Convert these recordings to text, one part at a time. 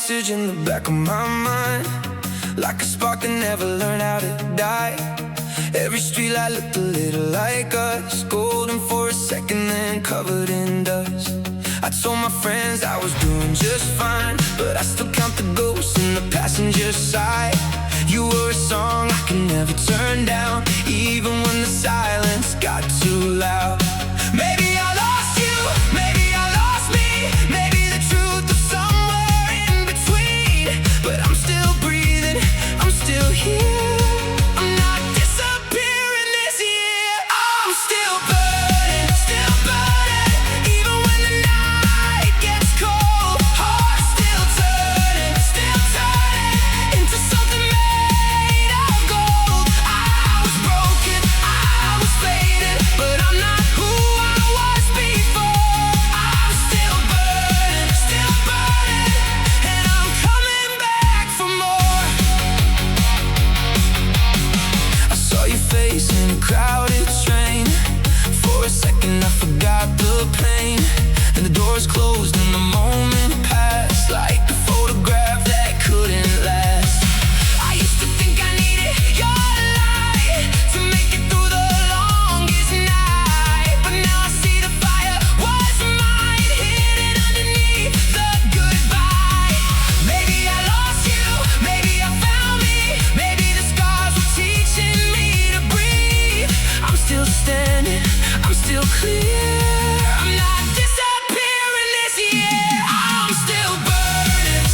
message in the back of my mind, like a spark that never learned how to die. Every streetlight looked a little like us, golden for a second then covered in dust. I told my friends I was doing just fine, but I still count the ghosts in the passenger side. You were a song I could never turn down, even when the silence got too loud. Maybe I lost you, maybe I lost me, maybe the truth was somewhere in between. But I'm still breathing, I'm still here, I'm not disappearing this year. I'm still burning, even when the night gets cold. Heart still turning into something made of gold. I was broken, I was faded, but I'm not who I was before. I'm still burning, and I'm coming back for more. I saw your face in a crowded train. For a second I forgot the pain, and the doors closed and the moment passed like a photograph that couldn't last. I used to think I needed your light to make it through the longest night, but now I see the fire was mine, hidden underneath the goodbye. Maybe I lost you, maybe I found me, maybe the scars were teaching me to breathe. I'm still standing, I'm still clear, I'm not disappearing this year. I'm still burning,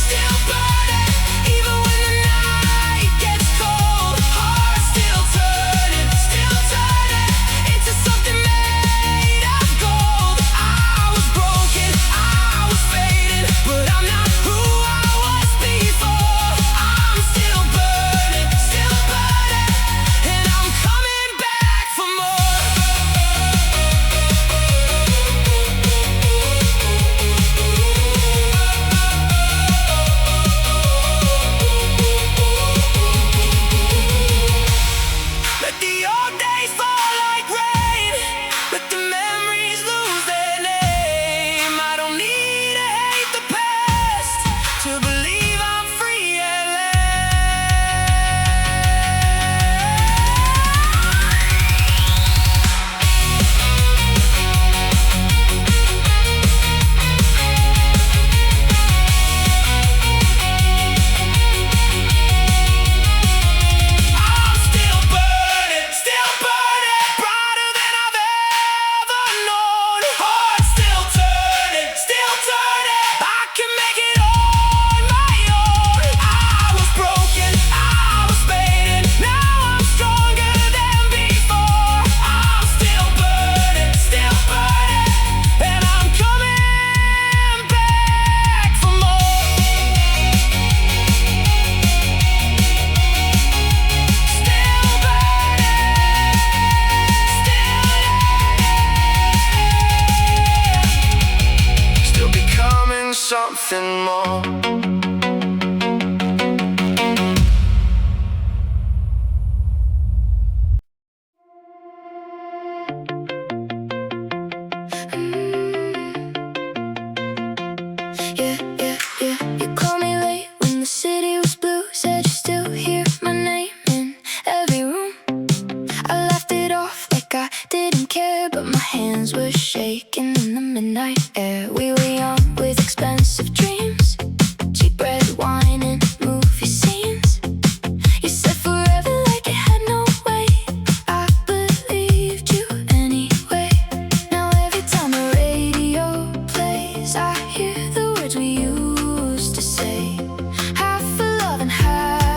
even when the night gets cold. Heart still turning into something made of gold. I was broken, I was faded, but I'm not who I was before. I'm still burning, and I'm coming back for more. Let the old days fall like rain, let the memories lose their name. I don't need to hate the past to believe I'm free at I'm still burning, brighter than I've ever known. Heart still turning, I can make it on my own. I was broken, I was faded, now I'm stronger than before. I'm still burning, and I'm coming back for more. Still becoming something more. Yeah. You called me late when the city was blue, said you still hear my name in every room. I laughed it off like I didn't care, but my hands were shaking in the midnight air. We were young with expensive dreams, cheap red wine and movie scenes. You said forever like it had no weight. I believed you anyway. Now every time the radio plays, I hear the words we used to say. Half for love and half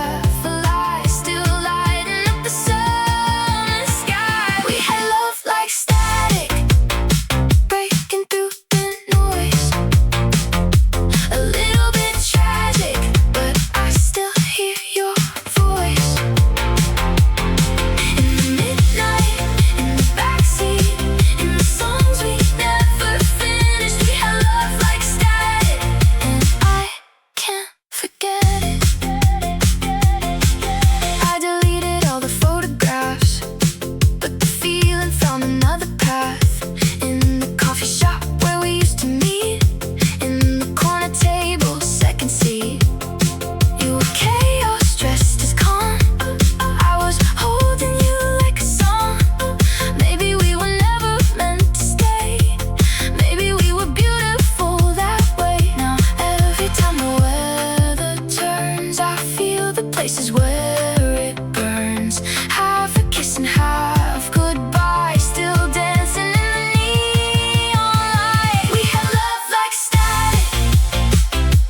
places where it burns. Half a kiss and half goodbye, still dancing in the neon light. We had love like static,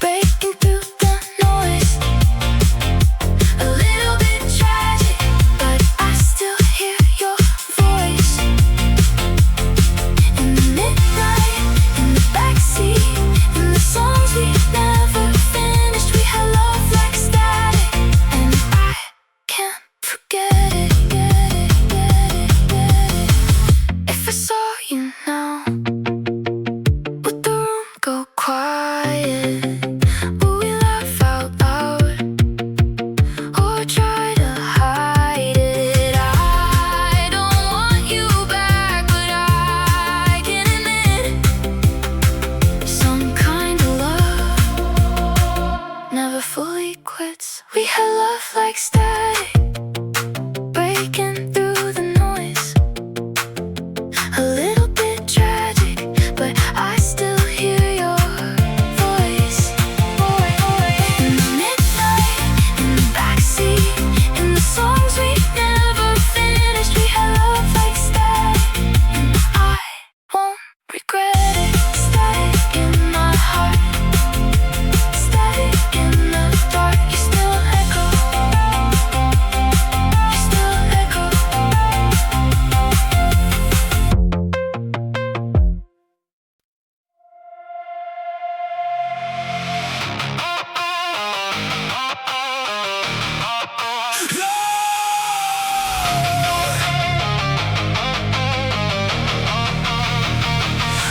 breaking through the noise. A little bit tragic, but I still hear your voice. In the midnight, in the backseat, in the songs we never finished. We had love like static, and I can't forget it. If I saw you now, would the room go quiet? Would we laugh out loud, or try to hide it? I don't want you back, but I can admit some kind of love never fully quits. We had love like static, breaking through the noise. A little bit tragic, but I still hear your voice. In the midnight, in the backseat, in the songs we never finished. We had love like static, and I won't regret it. Static in my heart, static in the dark. You still echo, you still echo.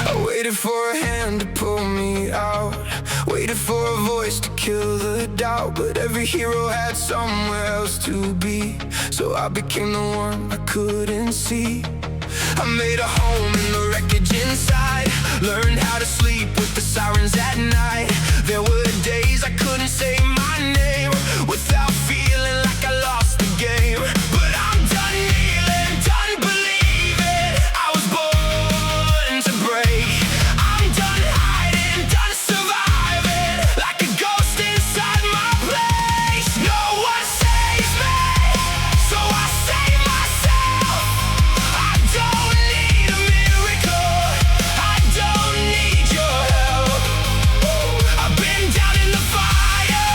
I waited for a hand to pull me out, waited for a voice to kill the doubt. But every hero had somewhere else to be, so I became the one I couldn't see. I made a home in the wreckage inside, learned how to sleep with the sirens at night. There were days I couldn't say my name without feeling like I lost the game. But I'm done kneeling, done believing I was born to break. I'm done hiding, done surviving like a ghost inside my place. No one saves me, so I save myself. I don't need a miracle, I don't need your help. I've been down in the fire,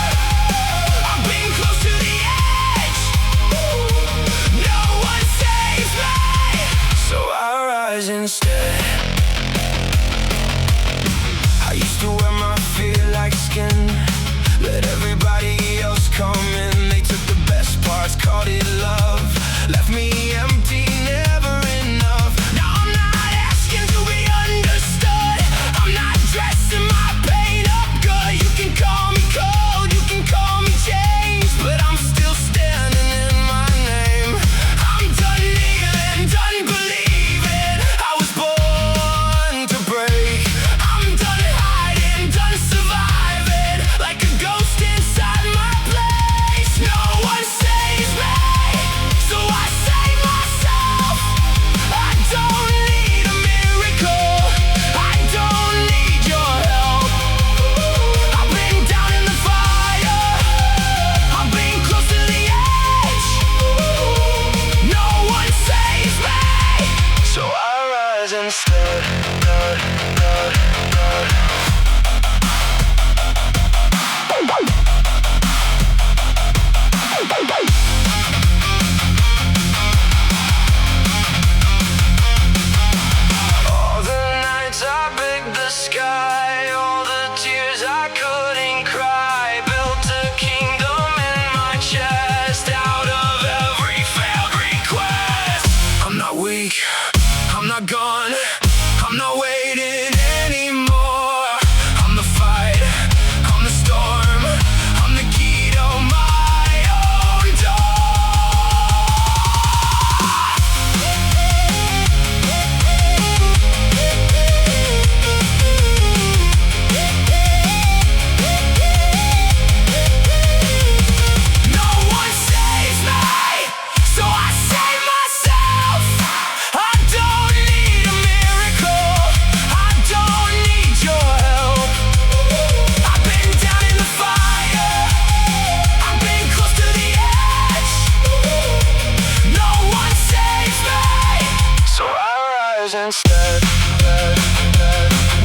flowers instead.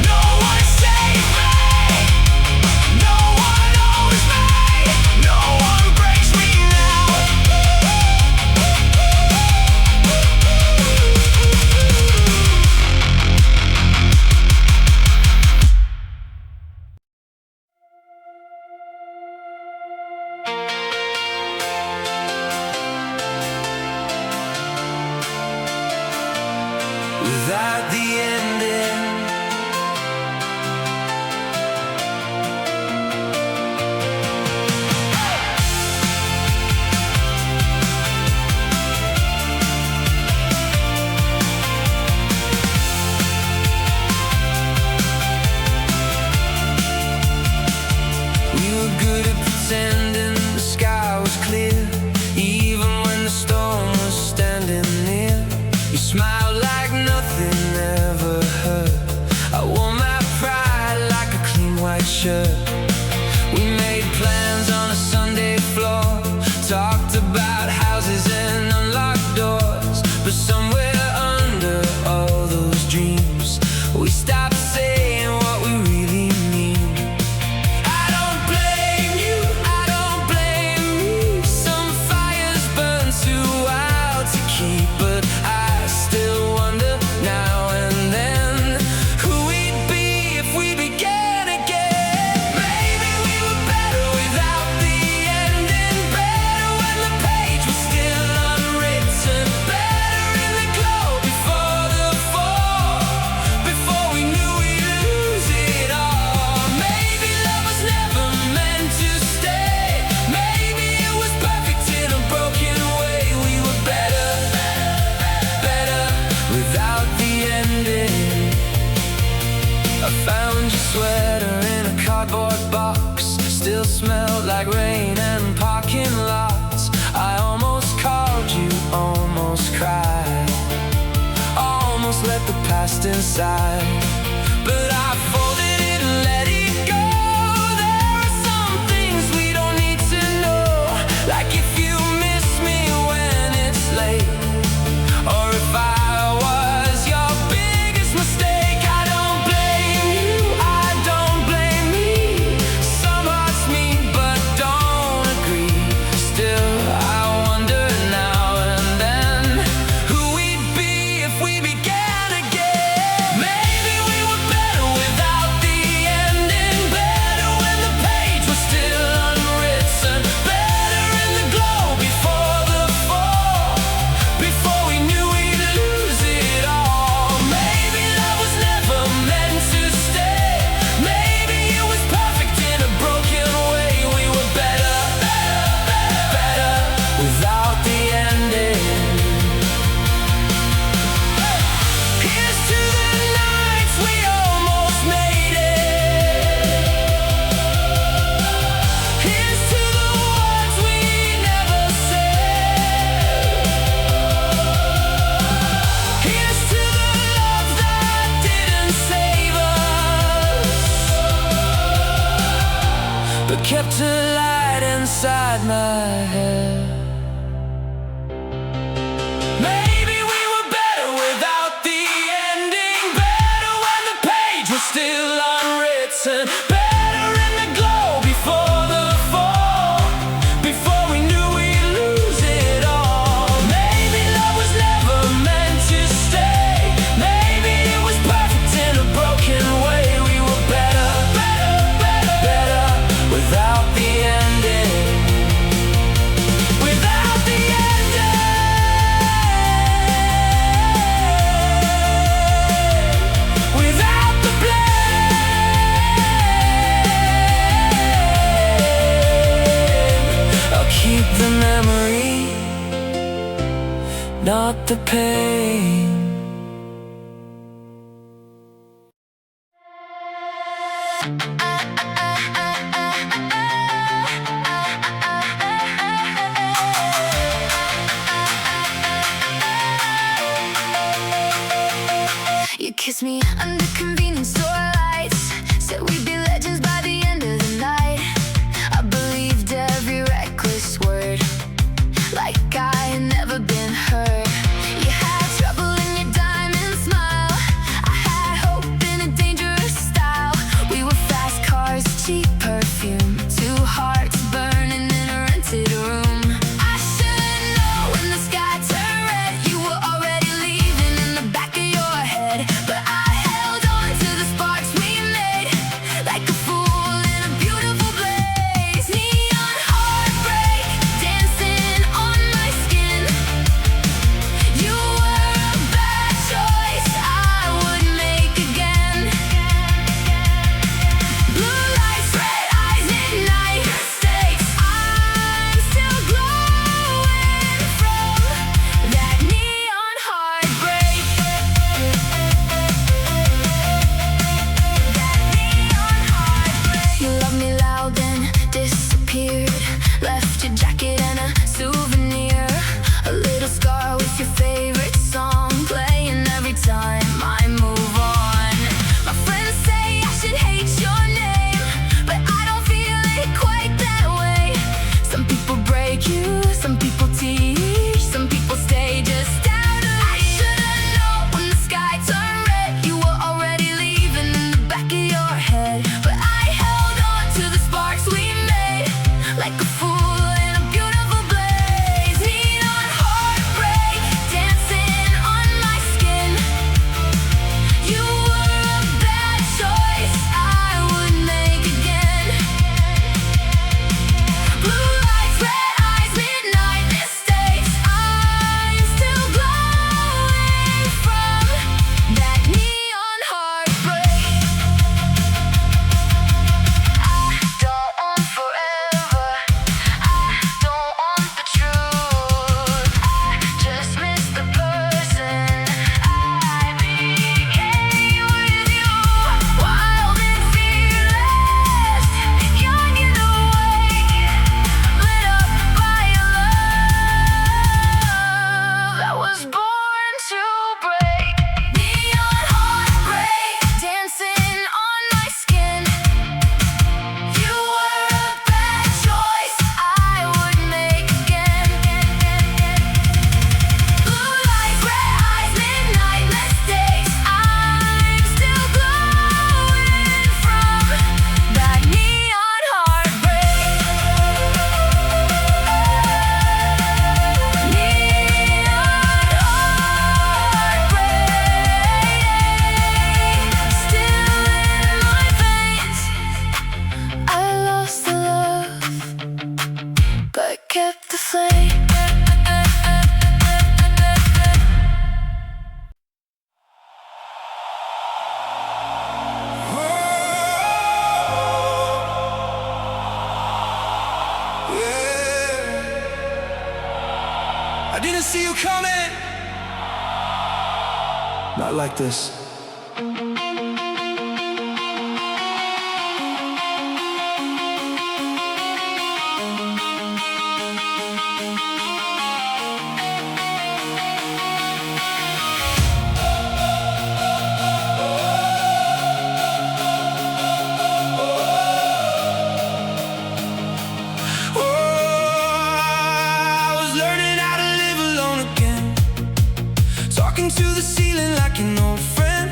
No one saves me, no one owns me, no one breaks me now. Without the ending, we were good at pretending the sky was clear, even when the storm was standing near. You smiled like nothing ever hurt. I wore my pride like a clean white shirt. We made plans on a Sunday floor, talked about houses and unlocked doors. But somewhere under all those dreams, we stopped saying what we really mean. I don't blame you, I don't blame me. Some fires burn too wild to keep, but I still wonder now and then who we'd be if we began again. Maybe we were better without the ending, better when the page was still unwritten, better in the glow before the fall, before we knew we'd lose it all. Maybe love was never meant to stay, maybe it was perfect in a broken way. We were better, better without the ending. I found your sweater in a cardboard box, still smelled like rain and parking lots. I almost called you, almost cried, almost let the past inside, but I folded it and let it go. There are some things we don't need to know, like if you miss me when it's late, or if I was your biggest mistake. I don't blame you, I don't blame me. Some hearts meet but don't agree. Still, I wonder now and then who we'd be if we began again. Maybe we were better without the ending, better when the page was still unwritten, better in the glow before the fall, before we knew we'd lose it all. Maybe love was never meant to stay, maybe it was perfect in a broken way. We were better, better without the ending. Here's to the nights we almost made it. Here's to the words we never said. Here's to the love that didn't save us, but kept a light inside my head. Maybe we were better without the ending, better when the page was still unwritten, better in the glow before the fall, before we knew we'd lose it all. Maybe love was never meant to stay, maybe it was perfect in a broken way. We were better, better without the ending, without the ending, without the blame. I'll keep the memory, not the pain. You kissed me under convenience store lights, said we'd be legends by the end of the night. I believed every reckless word, like I had never been hurt. You had trouble in your diamond smile. what kept the flame. I didn't see you coming. Not like this. Talking to the ceiling like an old friend.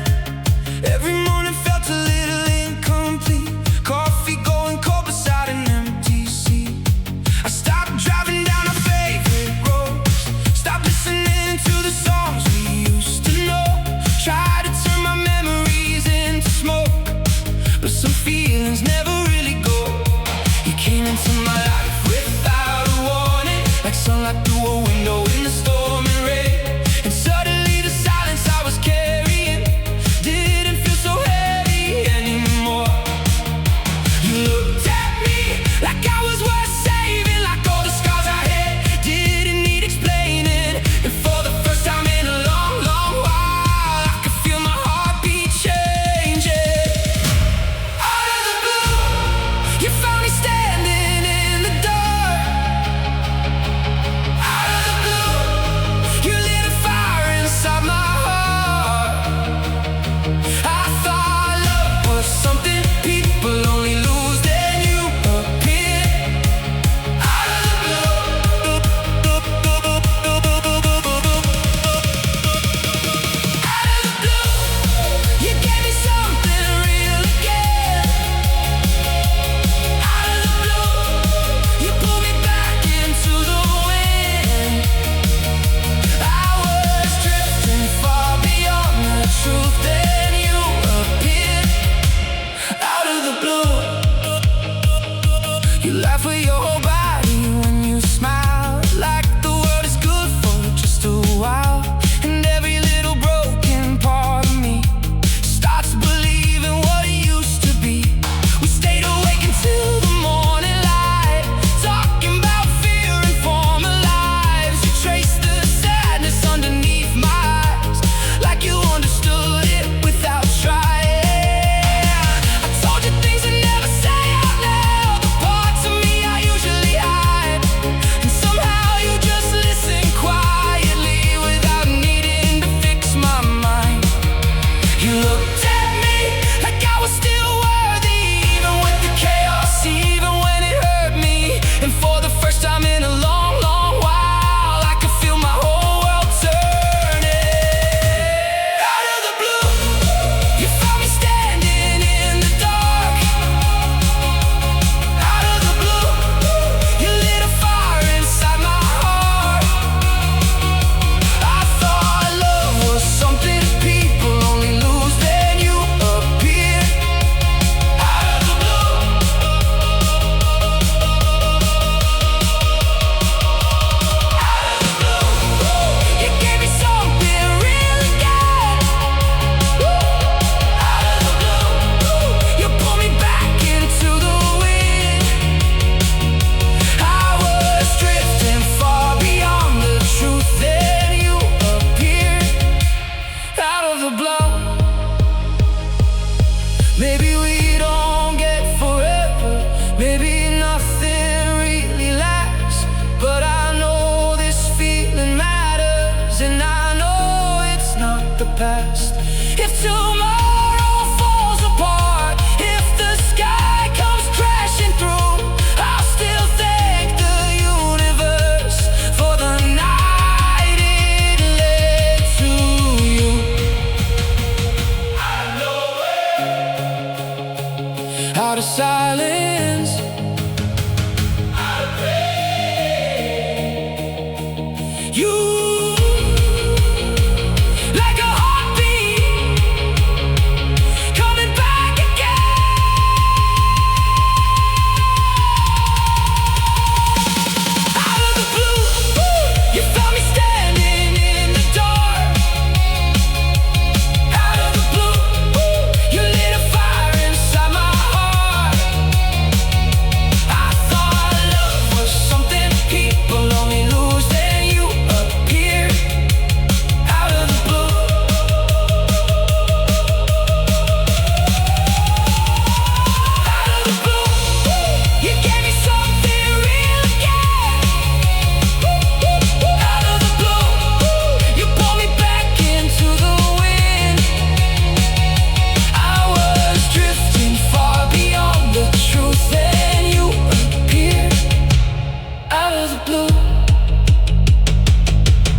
of the blue,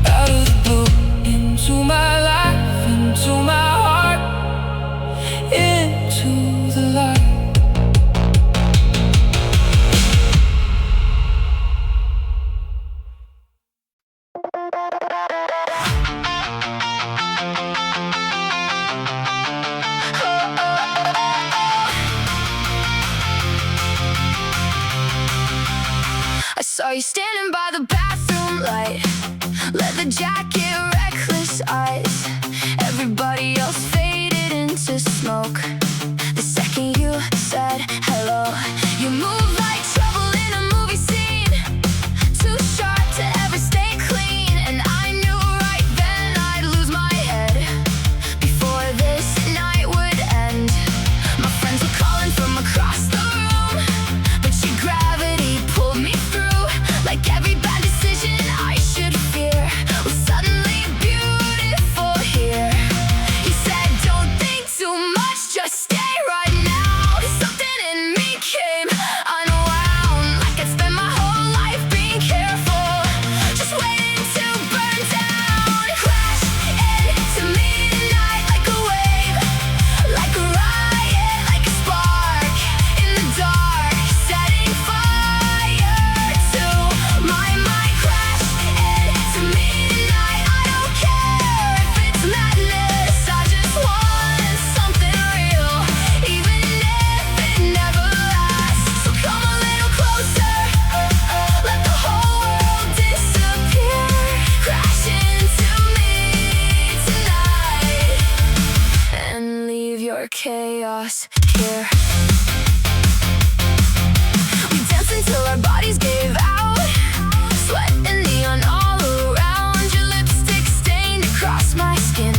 out of the blue, into my life, into my heart, into the light. I saw you standing by the bathroom light, leather jacket, reckless eyes. Everybody else faded into smoke the second you said hello. You move like trouble in a movie scene, too sharp to ever stay clean. And I knew right then I'd lose my head before this night would end. My friends were calling from across the room, but your gravity pulled me through. Like every bad decision I should fear was suddenly beautiful here. You said, don't think too much, just stay right now. Something in me came unwound, like I'd spent my whole life being careful, just waiting to burn down. Crash into me tonight like a wave, like a riot, like a spark in the dark, setting fire to my mind. Crash into me tonight, I don't care if it's madness, I just want something real, even if it never lasts. So come a little closer, let the whole world disappear. Crash into me tonight and leave your chaos here. We danced until our bodies gave out, sweat and neon all around. Your lipstick stained across my skin,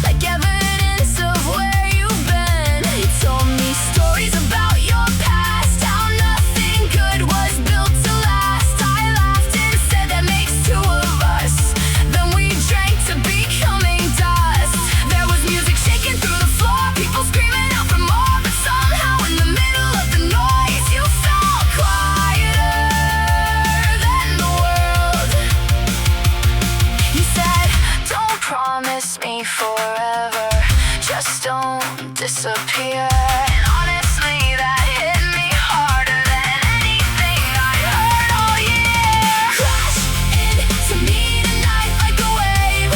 like evidence of where you've been. You told me stories about your past, how nothing good was built to last. I laughed and said that makes two of us. Then we drank to becoming dust. There was music shaking through the floor, people screaming out for more, but somehow in the middle of the noise you felt quieter than the world. You said, don't promise me forever, just don't disappear. And honestly, that hit me harder than anything I heard all year. Crash into me tonight like a wave,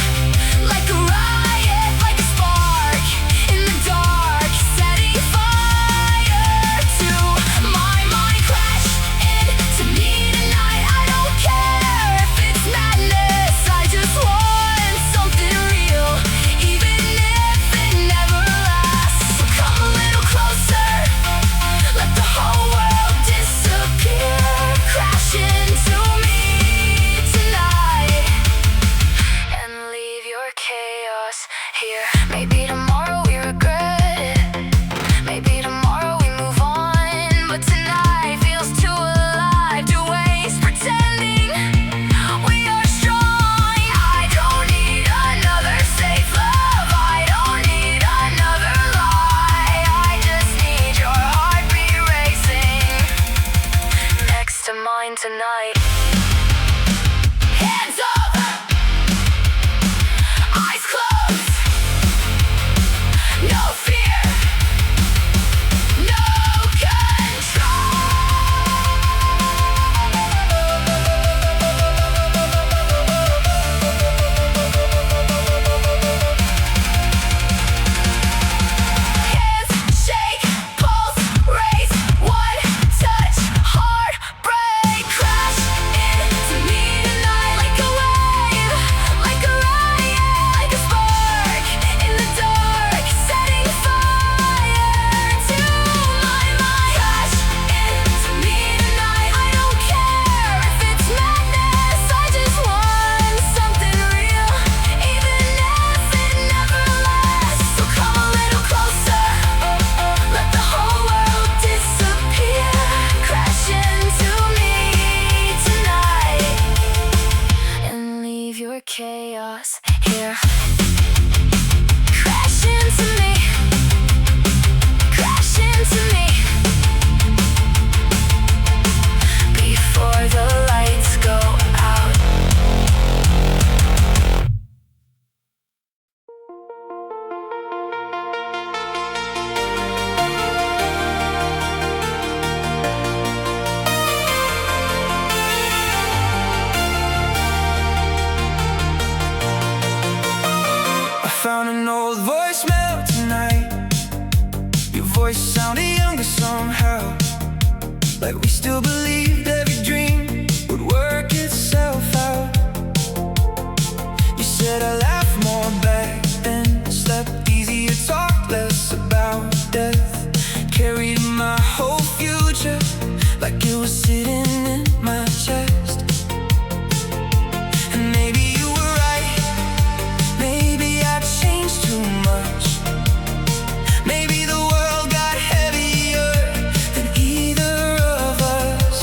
like a riot, like a spark in the dark, setting fire to my mind. Crash into me tonight, I don't care if it's madness, I just want something real, even if it never lasts. So come a little closer, let the whole world disappear. Crash into me tonight and leave your chaos here. Maybe tomorrow we regret it, maybe tomorrow we move on, but tonight feels too alive to waste pretending we are strong. I don't need another safe love, I don't need another lie. I just need your heartbeat racing next to mine tonight. Hands up, eyes closed, no fear, no hands shake, pulse race, one touch, heartbreak. Crash into me tonight like a wave, like a riot, like a spark in the dark, setting fire to my mind. Crash into me tonight, I don't care if it's madness, I just want something real, even if it never lasts. So come a little closer, let the whole world disappear. Crash into me tonight and leave your chaos here. Crash into me, crash into me before the lights go still believed every dream would work itself out. You said I laughed more back then, slept easier, talked less about death. Carried my whole future like it was sitting in my chest. And maybe you were right, maybe I changed too much. Maybe the world got heavier than either of us.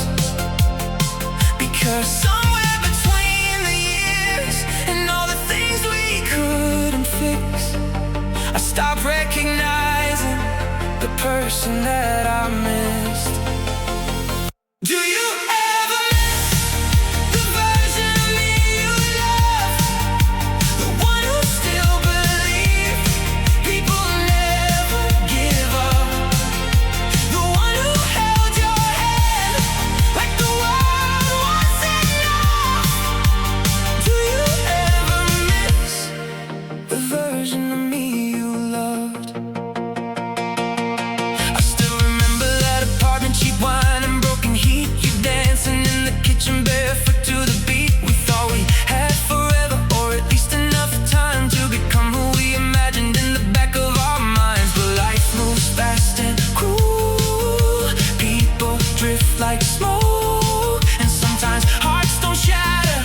Because somewhere between the years and all the things we couldn't fix, I stopped recognizing the person that I missed. Do you ever miss the version of me you loved? The one who still believed people never give up. The one who held your hand like the world was enough. Do you ever miss the version of me you loved? I still remember that apartment, cheap wine and broken heat. You dancing in the kitchen barefoot to the beat. We thought we had forever, or at least enough time to become who we imagined in the back of our minds. But life moves fast and cruel. People drift like smoke, and sometimes hearts don't shatter,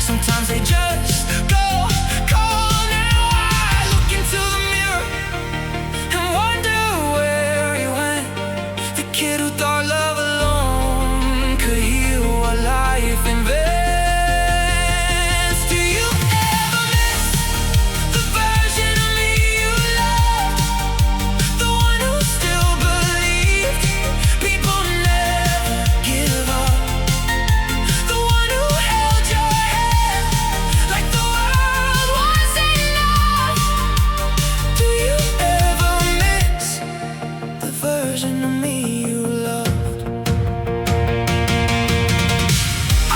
sometimes they just go cold. Now I look into the mirror and wonder where he went. The kid who thought love alone could heal what life invents. Do you ever miss the version of me you loved? The one who still believed people never give up. The one who held your hand like the world was enough. Do you ever miss the version of me you loved?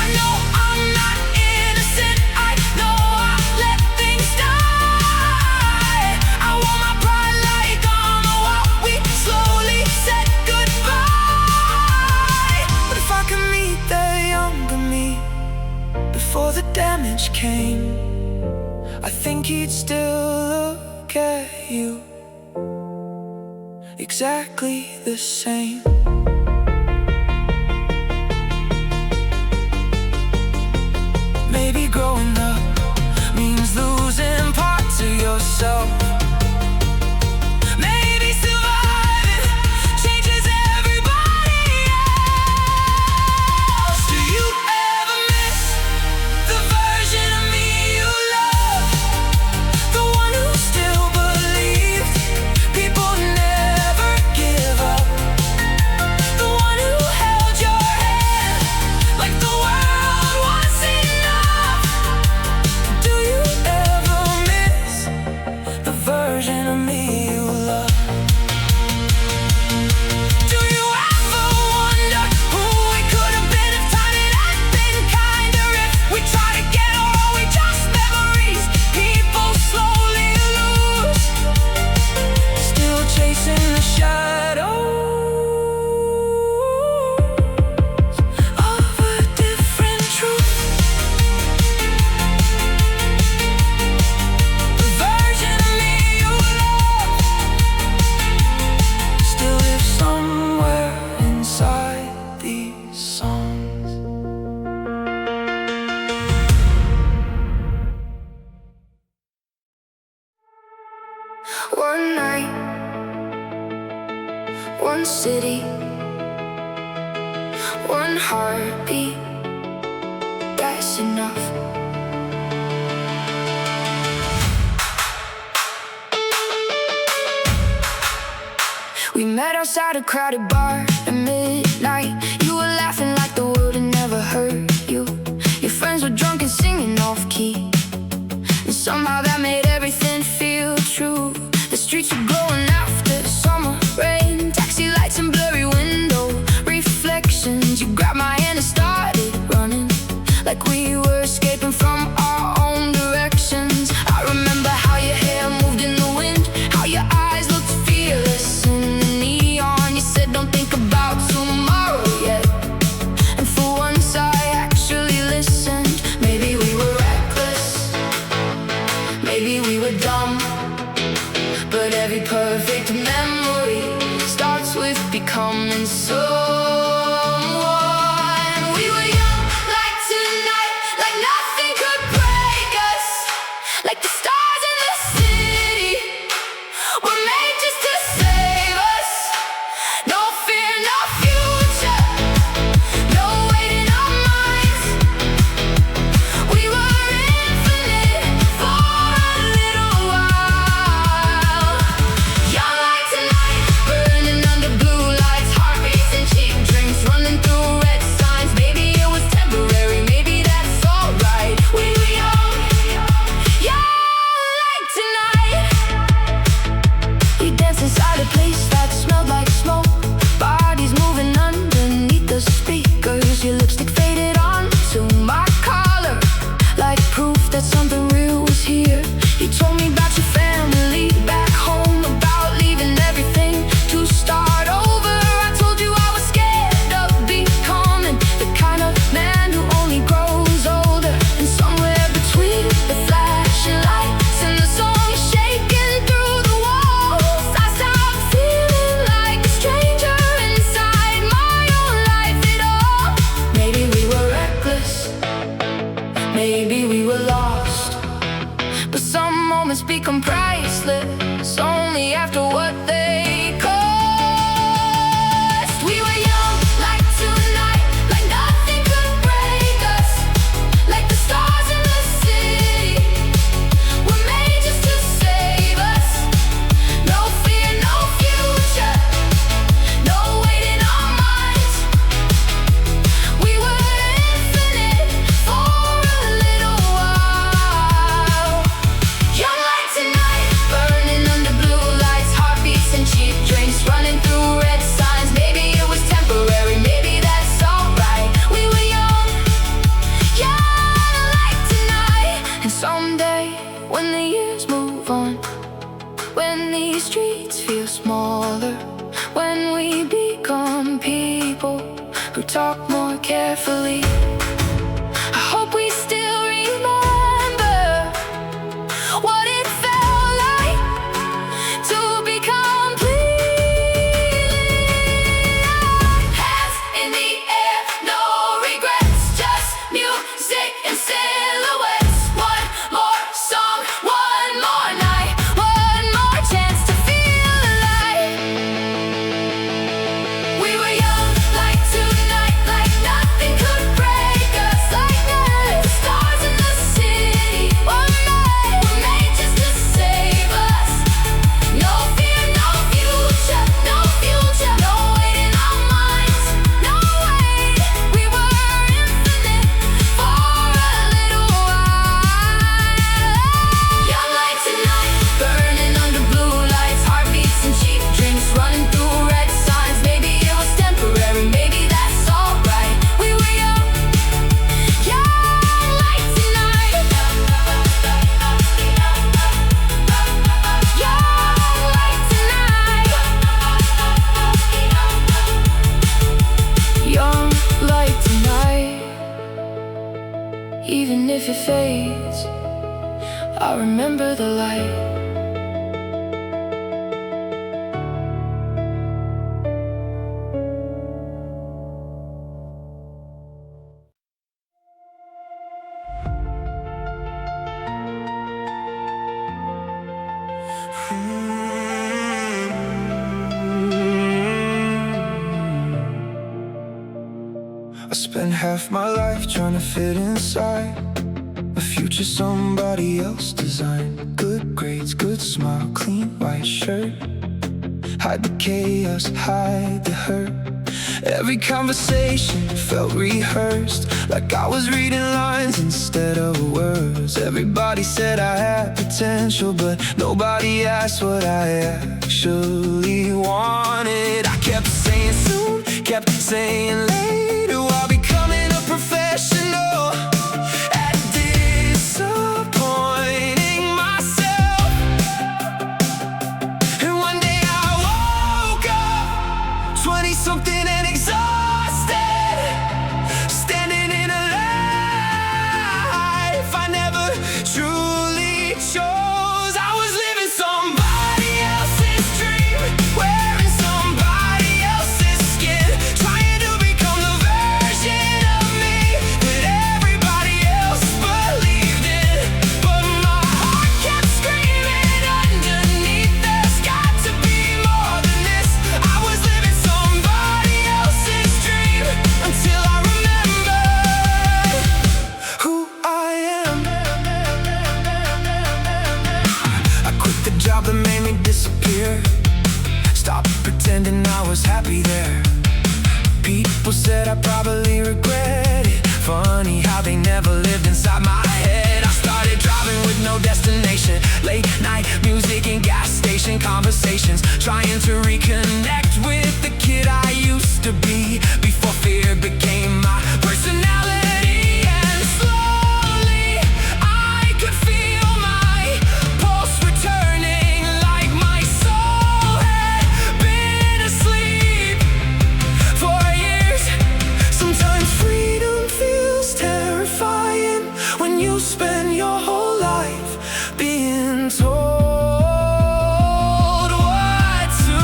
I know I'm not innocent, I know I let things die. I wore my pride like armor while we slowly said goodbye. But if I could meet that younger me before the damage came, I think he'd still look at you exactly the same. Maybe growing up means losing parts of yourself. Maybe surviving changes everybody else. Do you ever miss the version of me you loved? The one who still believed people never give up. The one who held your hand like the world was enough. Do you ever miss the version of me you love? Do you ever wonder who we could have been if time had been kinder? If we try to get, or are we just memories people slowly lose? Still chasing the shadows of a different truth. The version of me you love still lives somewhere inside these songs. One night, one city, one heartbeat, that's enough. We met outside a crowded bar at midnight. You were laughing like the world had never heard you. Your friends were drunk and singing off key, and somehow that made everything feel true. The streets were glowing after summer rain, taxi lights and blurry window reflections. You grabbed my hand and started running like we were escaping from our own directions. I remember how your hair moved in the wind, how your eyes looked fearless in the neon. You said don't think about tomorrow, moments become priceless only after what they cost. We were young like tonight, like nothing could break us, like the stars in the city were made just to save us. No fear, no future, no weight in our minds. We were infinite for a little while. Young like tonight, burning under blue lights, heartbeats and cheap drinks running through red signs. Maybe it was temporary, maybe that's alright. We were young like tonight. And someday, when the years move on, when these streets feel smaller, when we become people who talk more carefully, I hope we still remember what it felt like to be completely young. Hands in the air, no regrets, just music and silhouettes. One more song, one more night, one more chance to feel alive. We were young like tonight, like nothing could break us, like the stars in the city were made just to save us. No fear, no future, no future, no weight in our minds, no weight. We were infinite for a little while. Young like tonight, burning under blue lights, heartbeats and cheap drinks running through red signs. Maybe it was temporary, maybe that's alright. We were young like tonight. Young like tonight. Young like tonight. Even if it fades, I'll remember the light. I spent half my life trying to fit inside a future somebody else designed. Good grades, good smile, clean white shirt. Hide the chaos, hide the hurt. Every conversation felt rehearsed, like I was reading lines instead of words. Everybody said I had potential, but nobody asked what I actually wanted. I kept saying soon, kept saying later, while becoming a professional at disappointing myself. And one day I woke up 20-something and exhausted, standing in a life I never truly chose. I was living somebody else's dream, wearing somebody else's skin, trying to become the version of me that everybody else believed in. But my heart kept screaming underneath, there's got to be more than this. I was living somebody else's dream until I remembered who I am. I quit the job that made me disappear, stopped pretending I was happy there. People said I probably regret it. Funny how they never lived inside my head. I started driving with no destination, late night music and gas station conversations, trying to reconnect with the kid I used to be before fear became my personality. And slowly I could feel my pulse returning, like my soul had been asleep for years. Sometimes freedom feels terrifying when you spend your whole life being told what to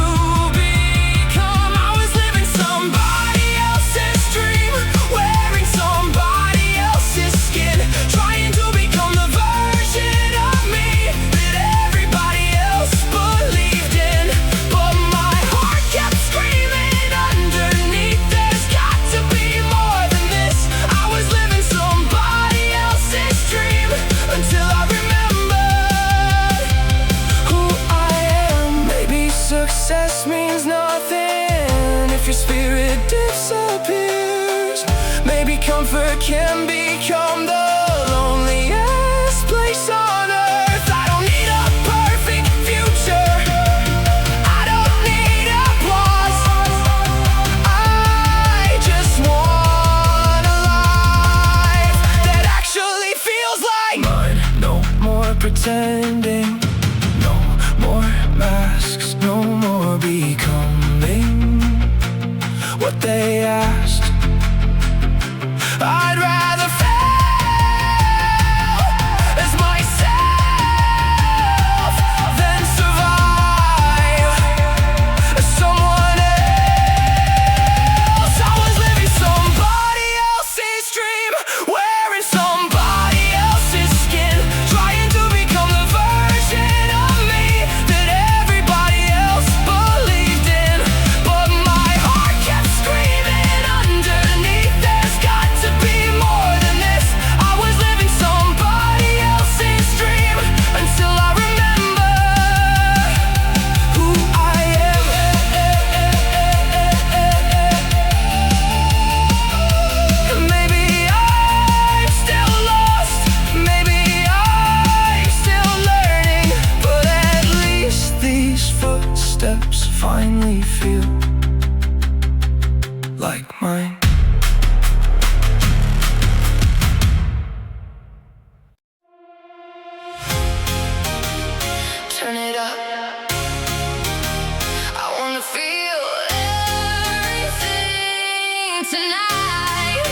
become. I was living somebody else's dream, wearing somebody else's skin, trying to become the version of me that can become the loneliest place on earth. I don't need a perfect future, I don't need applause. I just want a life that actually feels like mine. No more pretending, no more masks, no more becoming what they asked. I'd rather fail as myself than survive as someone else. I was living somebody else's dream, wearing somebody else's skin, trying to become the version of me that everybody else believed in. But my heart kept screaming underneath, there's got to be more than this. I was living somebody else's dream until I remember who I am. Maybe I'm still lost, maybe I'm still learning, but at least these footsteps finally feel like mine. Turn it up. I wanna feel everything tonight.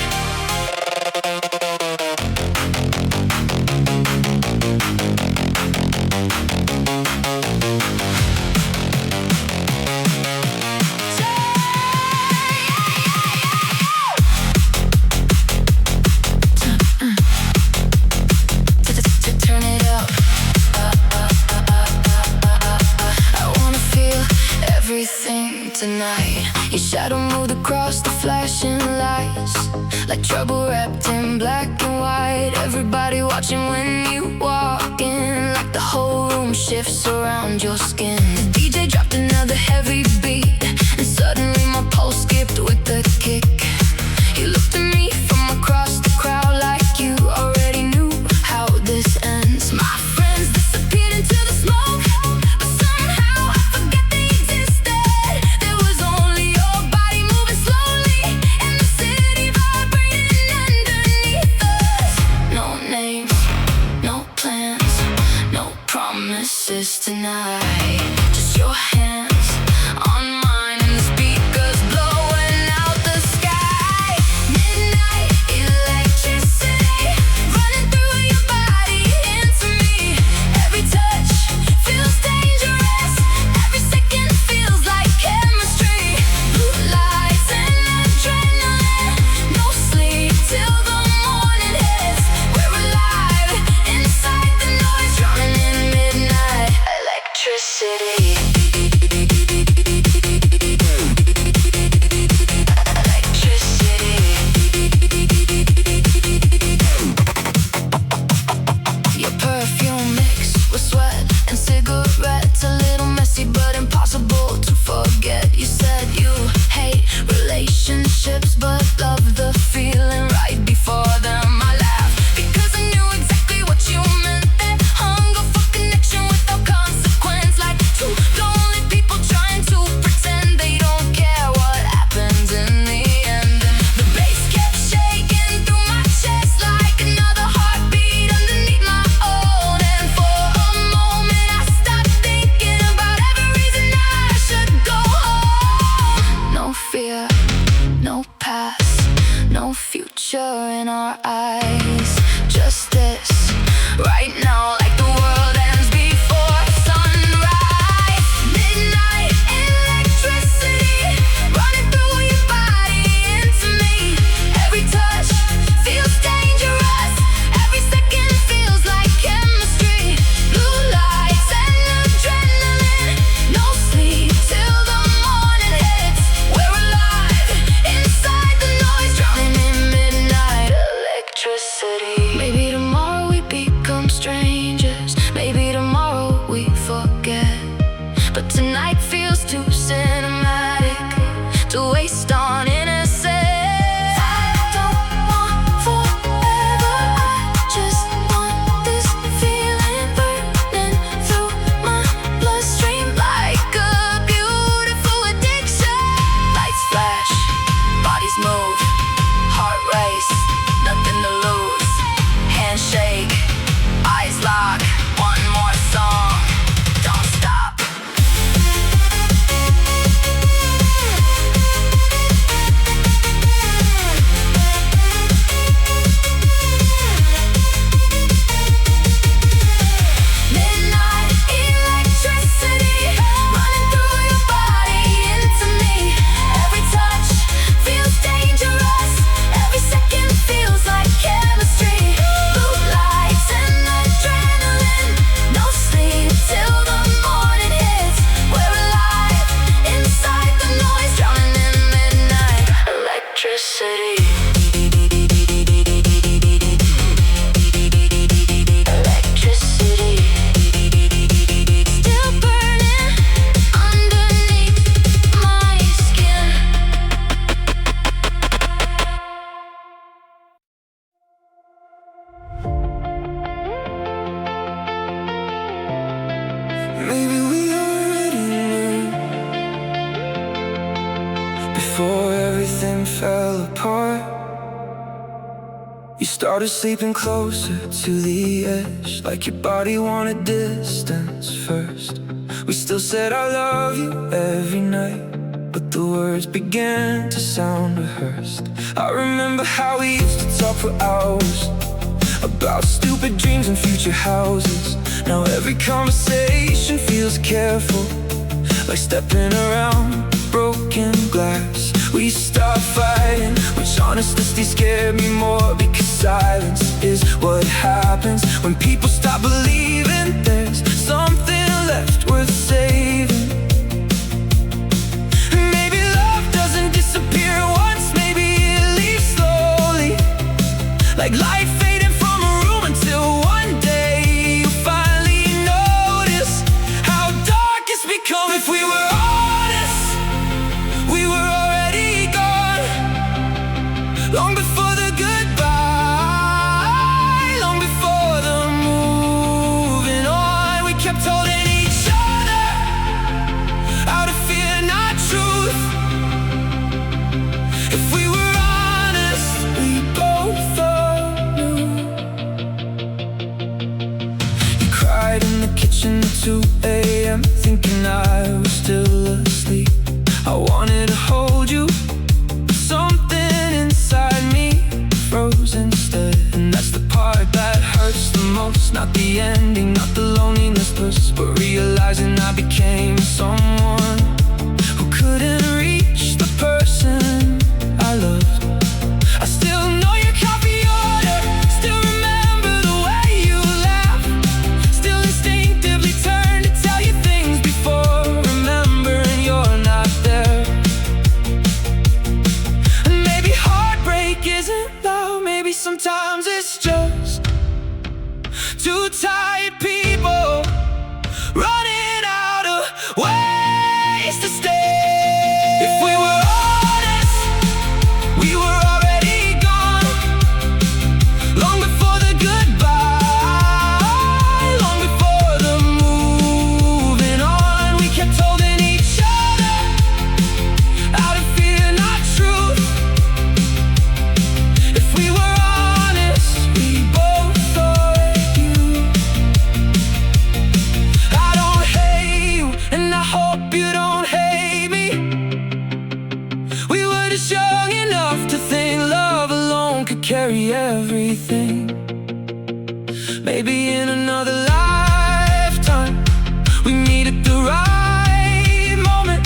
Turn it up. I wanna feel everything tonight. Your shadow moved across the flashing lights, like trouble wrapped in black and white. Everybody watching when you walk in, like the whole room shifts around your skin. The DJ dropped another heavy beat, and suddenly my pulse skipped with the kick. You looked at me from across the crowd like you already knew how this ends. My friends disappeared into the smoke, but somehow I forget they existed. There was only your body moving slowly, and the city vibrating underneath us. No names, no plans, no promises tonight. Just your hands on mine and the speakers blowing out the sky. Midnight electricity running through your body into me. Every touch feels dangerous, every second feels like chemistry. Blue lights and adrenaline, no sleep till the morning hits. We're alive inside the noise, drowning in midnight electricity. Your perfume mixed with sweat and cigarettes, a little messy but impossible to forget. You said you hate relationships but love the feeling right before them. I laughed because I knew exactly what you meant, that hunger for connection without consequence, like two lonely people trying to pretend they don't care what happens in the end. The bass kept shaking through my chest like another heartbeat underneath my own. And for a moment I stopped thinking about every reason I should go home. No fear, no past, no future in our eyes. Just this, right now, like the world ends before sunrise. Midnight electricity running through your body into me. Every touch feels dangerous, every second feels like chemistry. Blue lights and adrenaline, no sleep till the morning hits. We're alive inside the noise, drowning in midnight electricity. Maybe tomorrow we become strangers, maybe tomorrow we forget, but tonight feels too cinematic to waste on innocence. I don't want for fell apart. You started sleeping closer to the edge, like your body wanted distance first. We still said I love you every night, but the words began to sound rehearsed. I remember how we used to talk for hours about stupid dreams and future houses. Now every conversation feels careful, like stepping around broken glass. We stopped fighting, which honestly scared me more, because silence is what happens when people stop believing there's something left worth saving. Maybe love doesn't disappear once, maybe it leaves slowly, like light fading from a room, until one day you finally notice how dark it's become. If we were honest, we were already gone, long before the goodbye, long before the moving on. We kept holding each other out of fear, not truth. If we were honest, we both knew. You cried in the kitchen at 2 a.m. thinking I was still asleep. I wanted to hold you, but something inside me froze instead. And that's the part that hurts the most, not the ending, not the loneliness burst, but realizing I became someone who couldn't reach the person I loved. I still know your coffee order, still remember the way you laughed, still instinctively turn to tell you things before remembering you're not there. And maybe heartbreak isn't loud, maybe sometimes it's just two tired people running out of ways to stay. If we were honest, we were already gone, long before the goodbye, long before the moving on. We kept holding each other out of fear, not truth. If we were honest, we both thought you. I don't hate you, and I hope you don't hate me. We were just young enough to think love alone could carry everything. Maybe in another lifetime we meet at the right moment.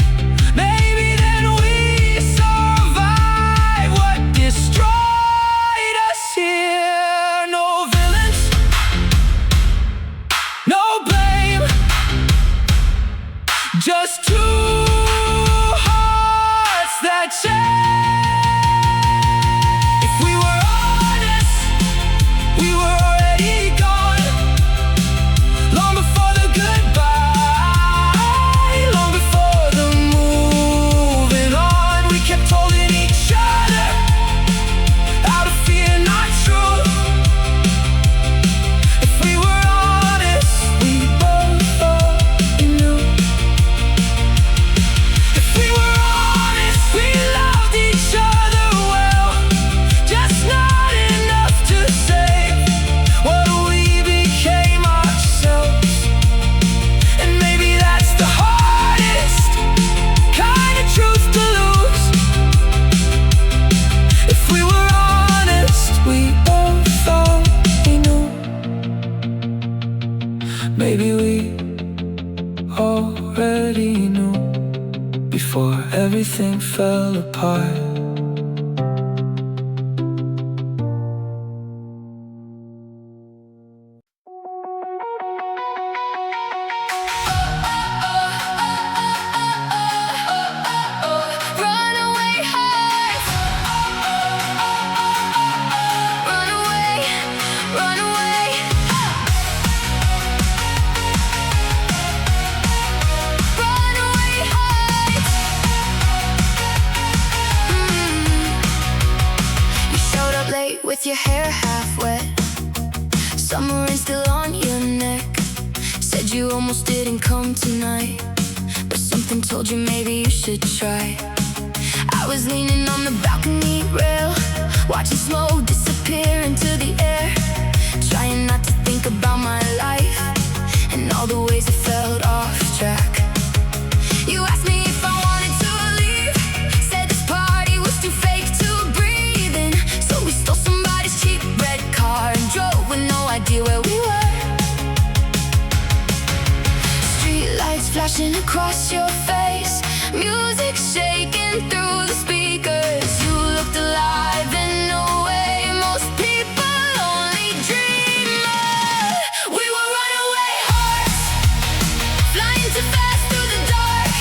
Maybe then we survive what destroyed us here. No villains, no blame, just two hearts that share. If we were honest, we were already gone, long before the goodbye, long before the moving on. We kept holding each other out of fear, not truth. If we were honest, we both thought we knew. If we were honest, we loved each other well, just not enough to save what we became ourselves. And maybe that's the hardest kind of truth to lose. If we were honest, we both thought we knew. Maybe we already knew before everything fell apart. Runaway hearts, run away, run away. Runaway hearts. You showed up late with your hair half wet, summer rain still on your neck. Said you almost didn't come tonight, but something told you maybe you should try. I I was leaning on the balcony rail, watching smoke disappear into the air, trying not to think about my life and all the ways it felt off track. You asked me if I wanted to leave, said this party was too fake to breathe in, so we stole somebody's cheap red car and drove with no idea where we were. Street lights flashing across your face, music shaking through the speakers. You looked alive in a way most people only dream of. We were runaway hearts, flying too fast through the dark.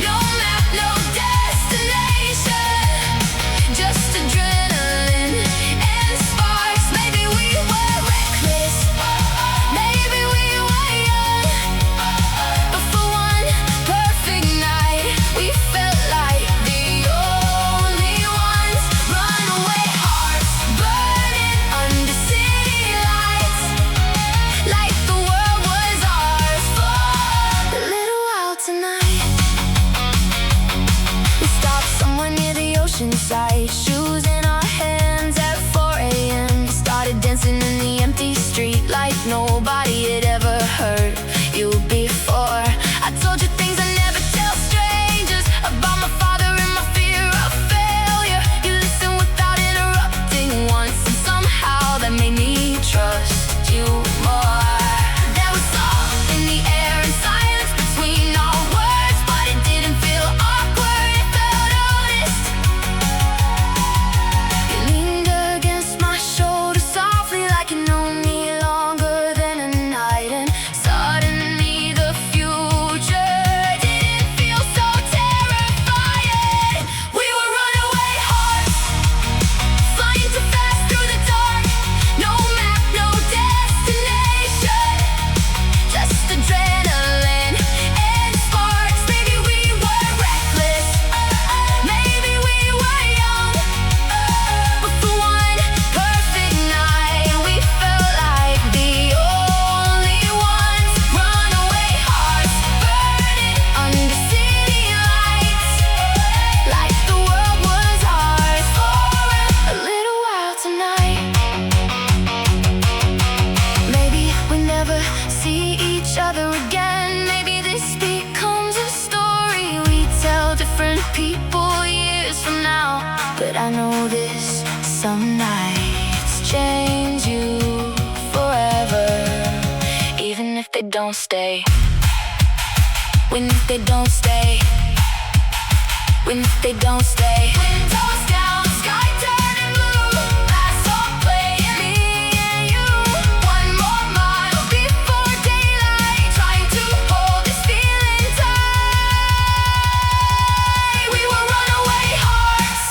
No map, no destination, just adrenaline and sparks. Maybe we were reckless, maybe we were young, but for one perfect night we felt like the only ones. Runaway hearts burning under city lights, like the world was ours for a little while tonight. We stopped somewhere near the ocean side, shoes in our hands at 4 a.m. Started dancing in the empty street like nobody had ever heard you before. I told you things I never tell strangers, about my father and my fear of failure. You listened without interrupting once, and somehow that made me trust you more. There was salt in the air and silence between our words, but it didn't feel awkward, it felt honest. You leaned against my shoulder softly, like you know me longer than a night, and suddenly the future didn't feel so terrifying. We were runaway hearts, flying too fast through the dark. No map, no destination, just adrenaline and sparks. Maybe we were reckless, maybe we were young, but for one perfect night we felt like the only ones. Runaway hearts burning under city lights, like the world was ours for a little while tonight. Maybe we never see each other again. Maybe this becomes a story we tell different people years from now. But I know this, some nights change you forever, even if they don't stay. When they don't stay, when they don't stay. Windows down, sky turning blue, last song playing, me and you. One more mile before daylight, trying to hold this feeling tight. We were runaway hearts,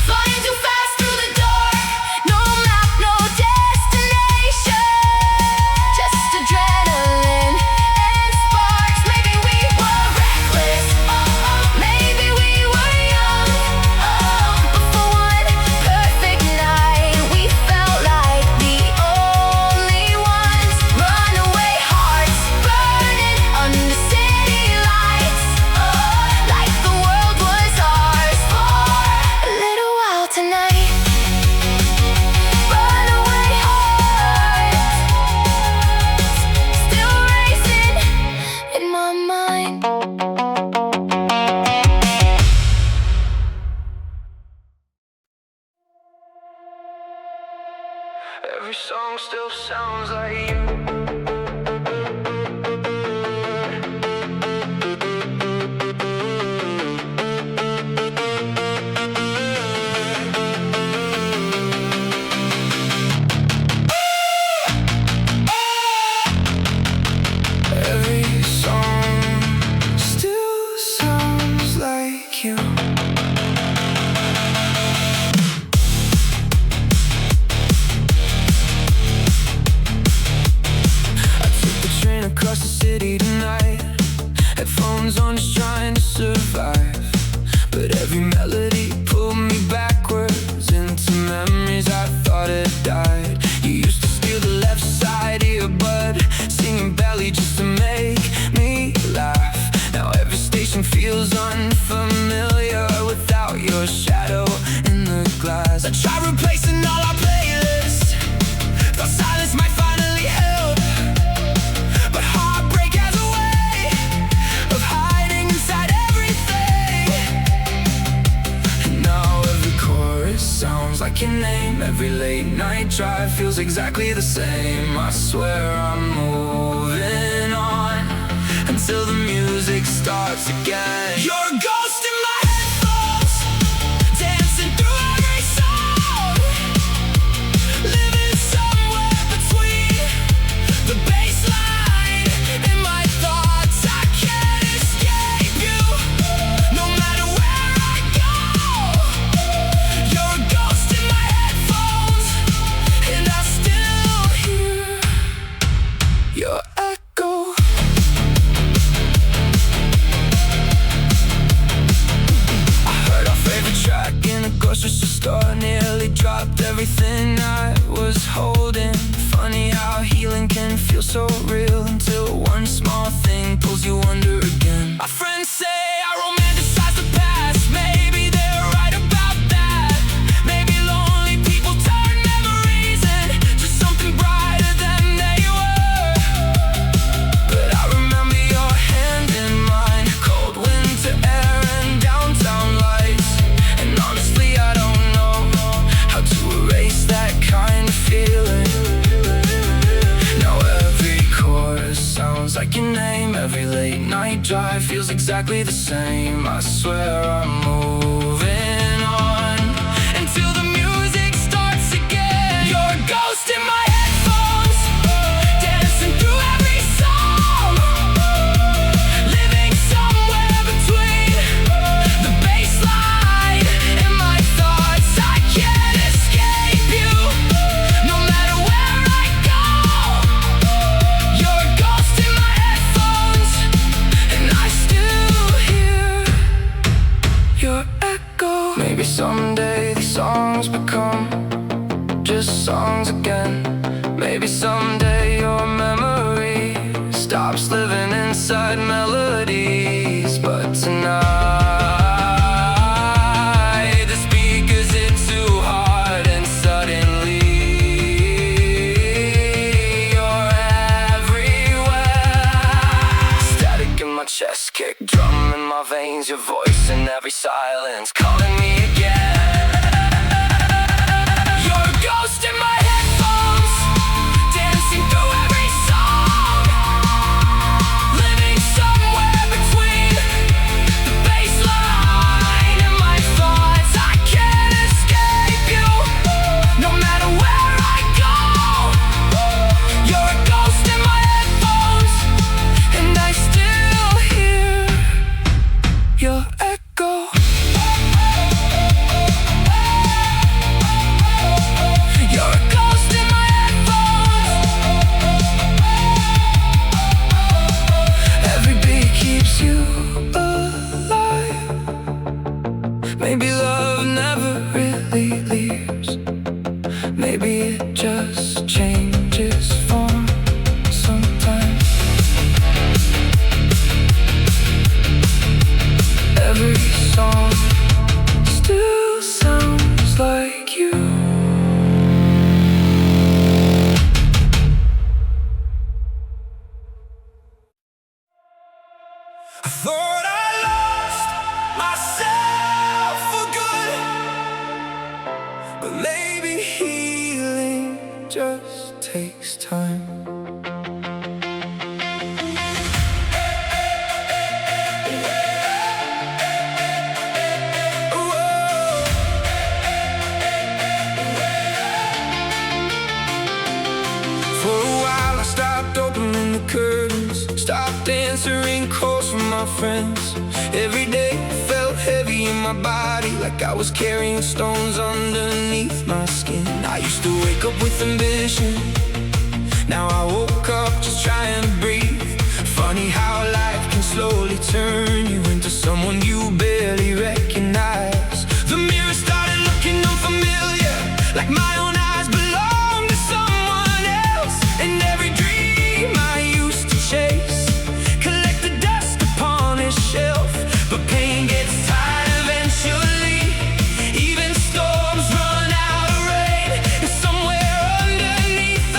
flying too fast through the dark. No map, no destination, just adrenaline and sparks. Maybe we were reckless, maybe we were young, but for one perfect night we felt like the only ones. Runaway hearts burning under city lights, like the world was ours for a little while tonight. Runaway hearts, still racing in my mind. Every song still sounds like you. Every song still sounds like you. feels exactly the same. I swear I'm moving on until the music starts again. You're a ghost in my headphones, dancing through every song, living somewhere between the bassline and my thoughts. I can't escape you, no matter where I go. You're a ghost in my headphones, and I still hear your echo. I heard our favorite track in a grocery store, nearly dropped everything I was holding. Funny how healing can feel so real until one small thing pulls you under again. My friends say I romanticize the past. Maybe they're right about that. Maybe lonely people turn memories into something brighter than they were. But I remember your hand in mine, cold winter air and downtown lights. And honestly, I don't know how to erase that kind of feeling. Now every chorus sounds like your name. Every late night drive feels exactly the same. I swear I'm moving on until the music starts again. You're a ghost in my headphones, dancing through every song, living somewhere between the bassline and my thoughts. I can't escape you, no matter where I go. You're a ghost in my headphones, and I still hear your echo. Maybe someday these songs become just songs again. Maybe someday your memory stops living inside melodies. But tonight the speakers hit too hard, and suddenly you're everywhere. Static in my chest, kick drum in my veins, your voice in every silence calling me again. You're a ghost in my headphones, dancing through every song, living somewhere between the bassline and my thoughts. I can't escape you, no matter where I go. You're a ghost in my headphones, and I still hear your echo. You're a ghost in my headphones. Every beat keeps you alive. Maybe love never really leaves. Maybe it just changes form sometimes. Every song still sounds like you. I thought I lost myself for good, but maybe healing just takes time. For a while I stopped opening the curtains, stopped answering calls from my friends. Every day felt heavy in my body, like I was carrying stones underneath my skin. I used to wake up with ambition, now I woke up just trying to breathe. Funny how life can slowly turn you into someone you barely recognize. The mirror started looking unfamiliar, like my own eyes belong to someone else. And every dream I used to chase collected dust upon a shelf. But pain gets tired eventually, even storms run out of rain. And somewhere underneath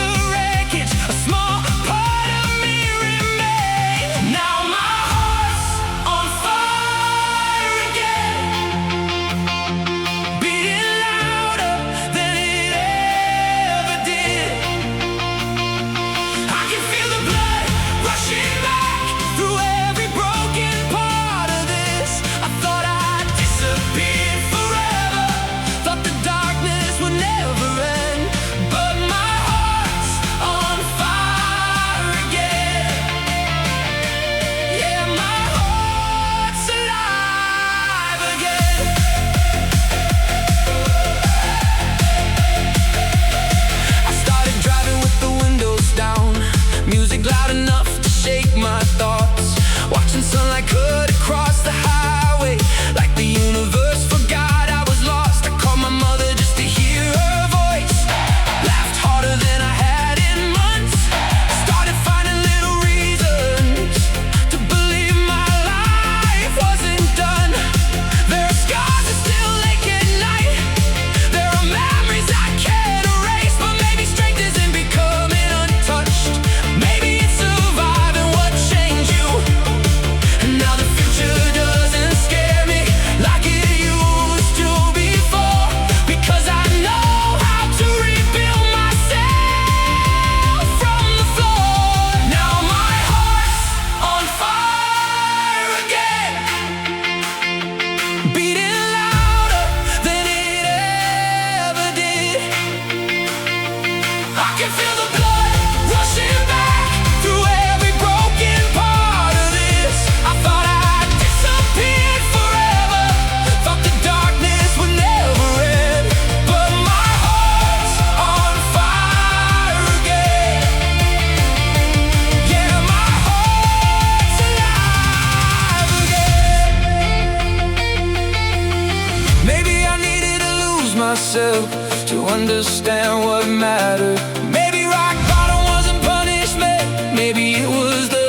myself to understand what mattered. Maybe rock bottom wasn't punishment, maybe it was the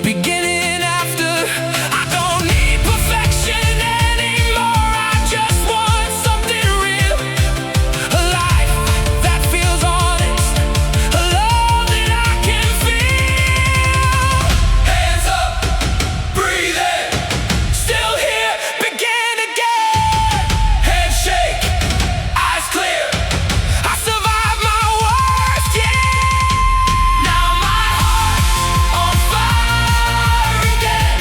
beginning after. I don't need perfection anymore, I just want something real. A life that feels honest, a love that I can feel. Hands up, breathing, still here, begin again. Handshake, eyes clear, I survived my worst, yeah. Now my heart's on fire again,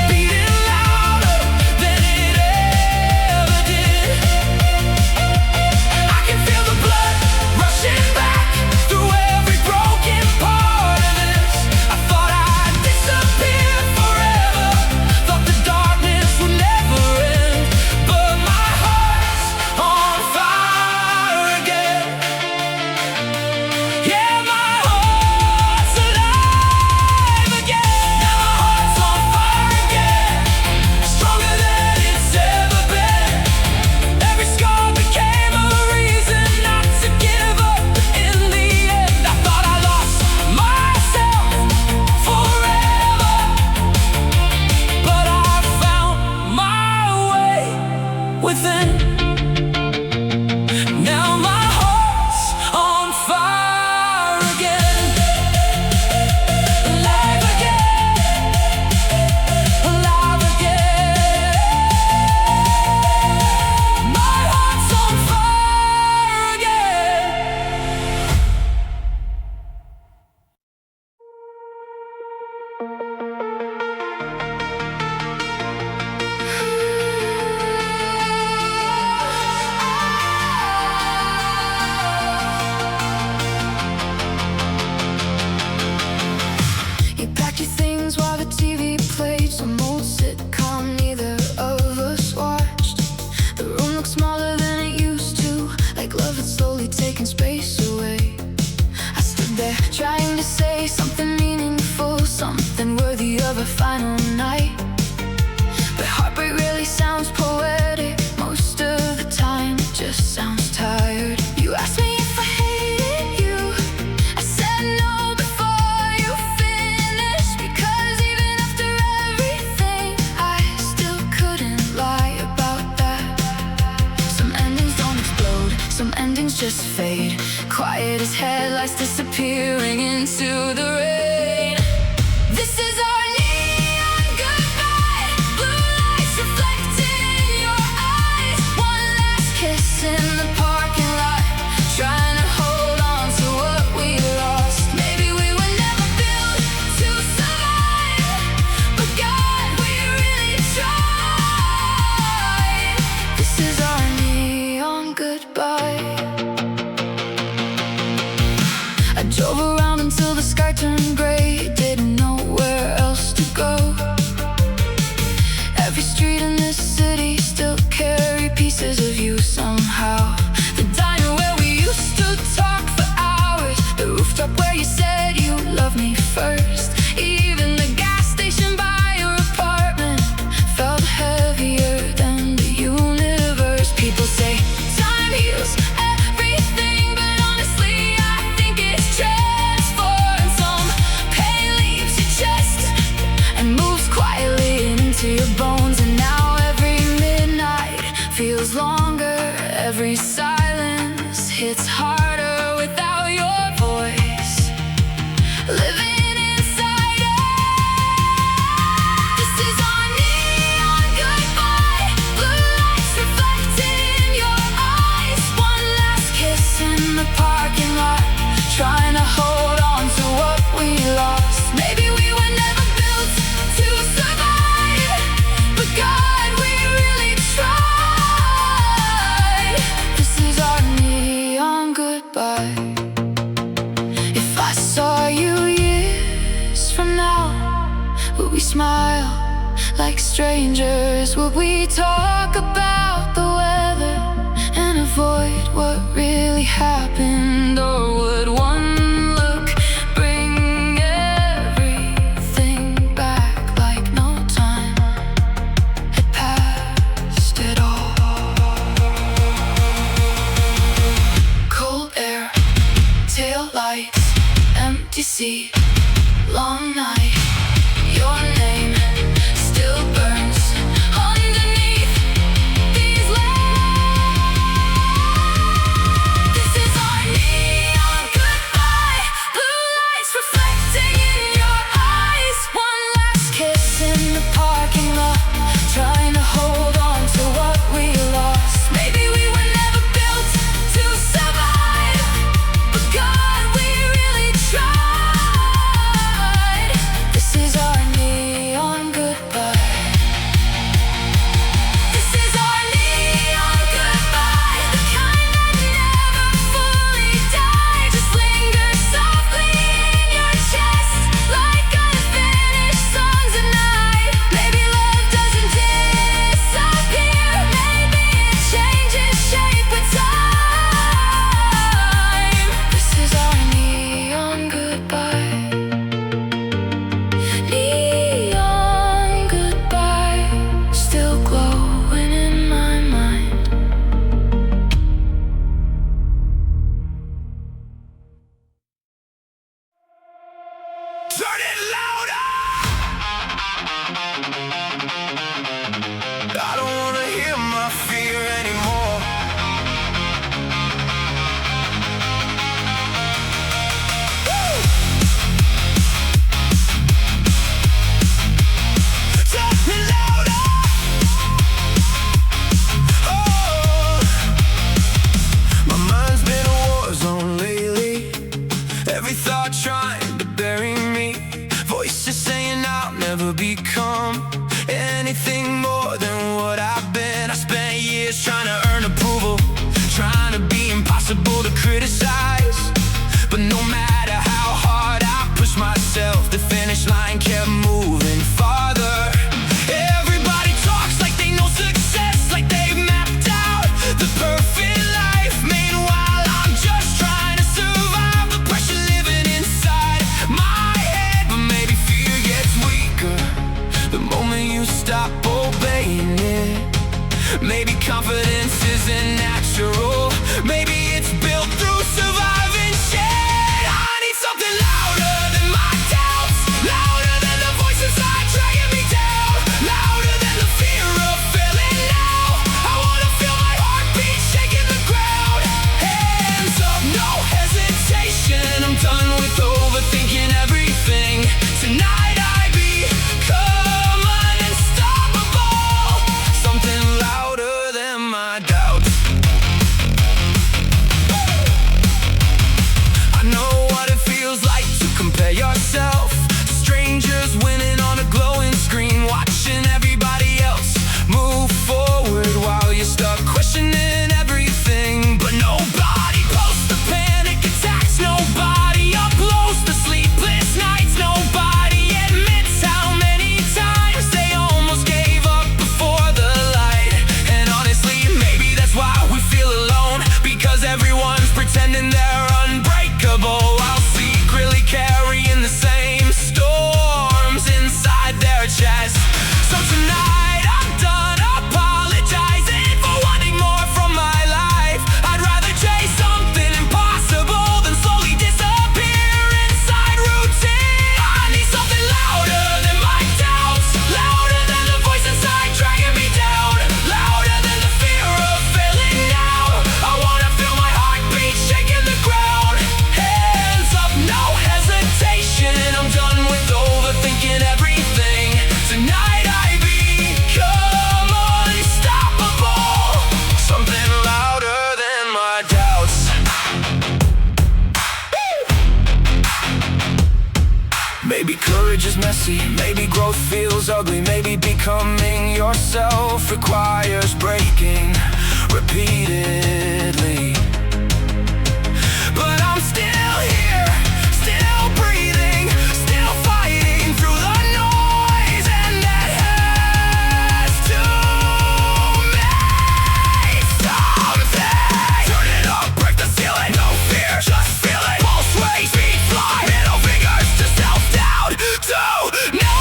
beating louder than it ever did. I can feel the blood rushing back through every broken part of this. I thought I'd disappear forever, thought the darkness would never end, but my heart's on fire again. Yeah, my heart's alive again. Now my heart's on fire again, stronger than it's ever been. Every scar became a reason not to give up. In the end, I thought I lost myself forever, but I found my way within. Now my heart's on fire again, alive again, alive again. My heart's on fire again. You packed your things while the TV played some old sitcom neither of us watched. The room looked smaller than it used to, like love had slowly taken space away. I stood there trying to say something meaningful, something worthy of a final night. But heartbreak really sounds poetic, most of the time it just sounds tired. You asked me if I hated you, I said no before you finished, because even after everything I still couldn't lie about that. Some endings don't explode, some endings just fade, quiet as headlights disappearing into the rain. This is our neon goodbye, blue lights reflecting in your eyes. One last kiss in the parking lot, trying to hold on to what we lost. Maybe we were never built to survive, but God, we really tried. This is our neon goodbye. I drove around until the sky turned gray, didn't know where else to go. Every street in this city still carry pieces of you somehow. The diner where we used to talk for hours, the rooftop where you said you loved me first. Even the gas station by your apartment felt heavier than the universe. People say time heals everything, but honestly I think it's transformed. Some pain leaves your chest and moves quietly into your bones. And now every midnight feels longer, every silence hits harder without your voice. Living inside us. This is our neon goodbye, blue lights reflecting in your eyes. One last kiss in the parking lot, trying to hold on to what we lost. Maybe we were never built to survive, but God, we really tried. This is our neon goodbye. If I saw you years from now, would we smile like strangers? Would we talk about the weather and avoid what really happened? Or would one look bring everything back like no time had passed at all? the lights, empty sea, long night. Your name still burns underneath these lights. This is our neon goodbye, blue lights reflecting in your eyes. One last kiss in the parking lot, trying to hold on to what we lost. Maybe we were never built to survive, but God, we really tried. This is our neon goodbye. This is our neon goodbye, the kind that never fully died. Just linger softly in your chest, like unfinished songs at night. Maybe love doesn't disappear, maybe it changes shape with time. This is our neon goodbye. Neon goodbye, still glowing in my mind. Turn it louder! I don't wanna hear my fear anymore. Woo! Turn it louder! Oh, my mind's been a war zone lately. Every thought trying to bury me. Voices saying I'll never become anything more than what I've been. I spent years trying to earn approval, trying to be impossible to criticize. But no matter how hard I pushed myself, the finish line kept moving farther. Everybody talks like they know success, like they've mapped out the perfect life. Meanwhile, I'm just trying to survive the pressure living inside my head. But maybe fear gets weaker the moment you stop obeying it. Maybe confidence isn't natural, maybe it's built through surviving shit. I need something louder than my doubts, louder than the voice inside dragging me down, louder than the fear of failing now. I wanna feel my heartbeat shaking the ground. Hands up, no hesitation. I'm done with overthinking everything. Tonight I become unstoppable, something louder than my doubts. I know what it feels like to compare yourself to strangers winning on a glowing screen, watching everybody else move forward while you're stuck questioning everything. But nobody posts the panic attacks, nobody uploads the sleepless nights, nobody admits how many times they almost gave up before the light. And honestly, maybe that's why we feel alone, because everyone's pretending they're unbreakable while secretly carrying the same storms inside their chest. So tonight I'm done apologizing for wanting more from my life. I'd rather chase something impossible than slowly disappear inside routine. I need something louder than my doubts, louder than the voice inside dragging me down, louder than the fear of failing now. I wanna feel my heartbeat shaking the ground. Hands up, no hesitation. I'm done with overthinking everything. Tonight I become unstoppable, something louder than my doubts. Maybe courage is messy, maybe growth feels ugly, maybe becoming yourself requires breaking repeatedly. But I'm still here, still breathing, still fighting through the noise, and that has to make something. Turn it up, break the ceiling, no fear, just feel it. Pulse race, feet fly, middle fingers to self-doubt. Tonight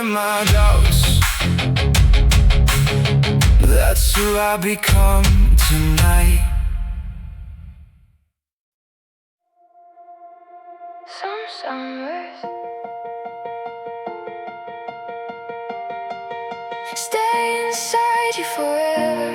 my doubts. That's who I become tonight. Some summers stay inside you forever.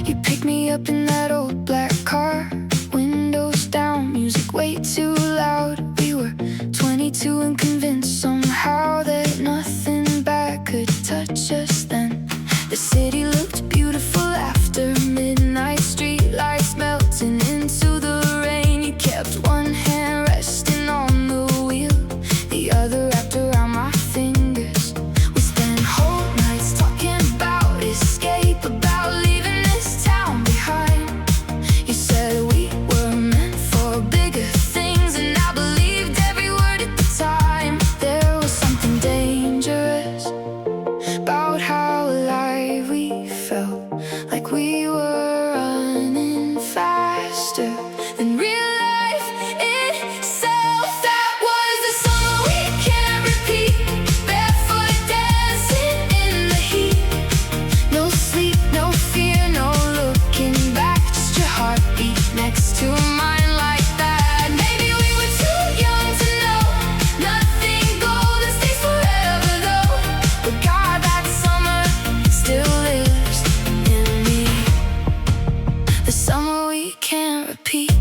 You pick me up in that old black car, windows down, music way too loud. We were 22 and convinced somehow that nothing bad could touch us then. The city looked beautiful after midnight, street lights melting into the rain. You kept one hand resting on the wheel, the other wrapped around my fingers. We spent whole nights talking about escape, about leaving this town behind. You said we were meant for bigger things, and I believed every word at the time. There was something dangerous about how alive we felt, like we were running faster than real life itself. That was the summer we can't repeat, barefoot dancing in the heat. No sleep, no fear, no looking back, just your heartbeat next to mine like that. Maybe we were too young to know nothing golden stays forever though, but God, that summer still lives in me. The summer we can't repeat.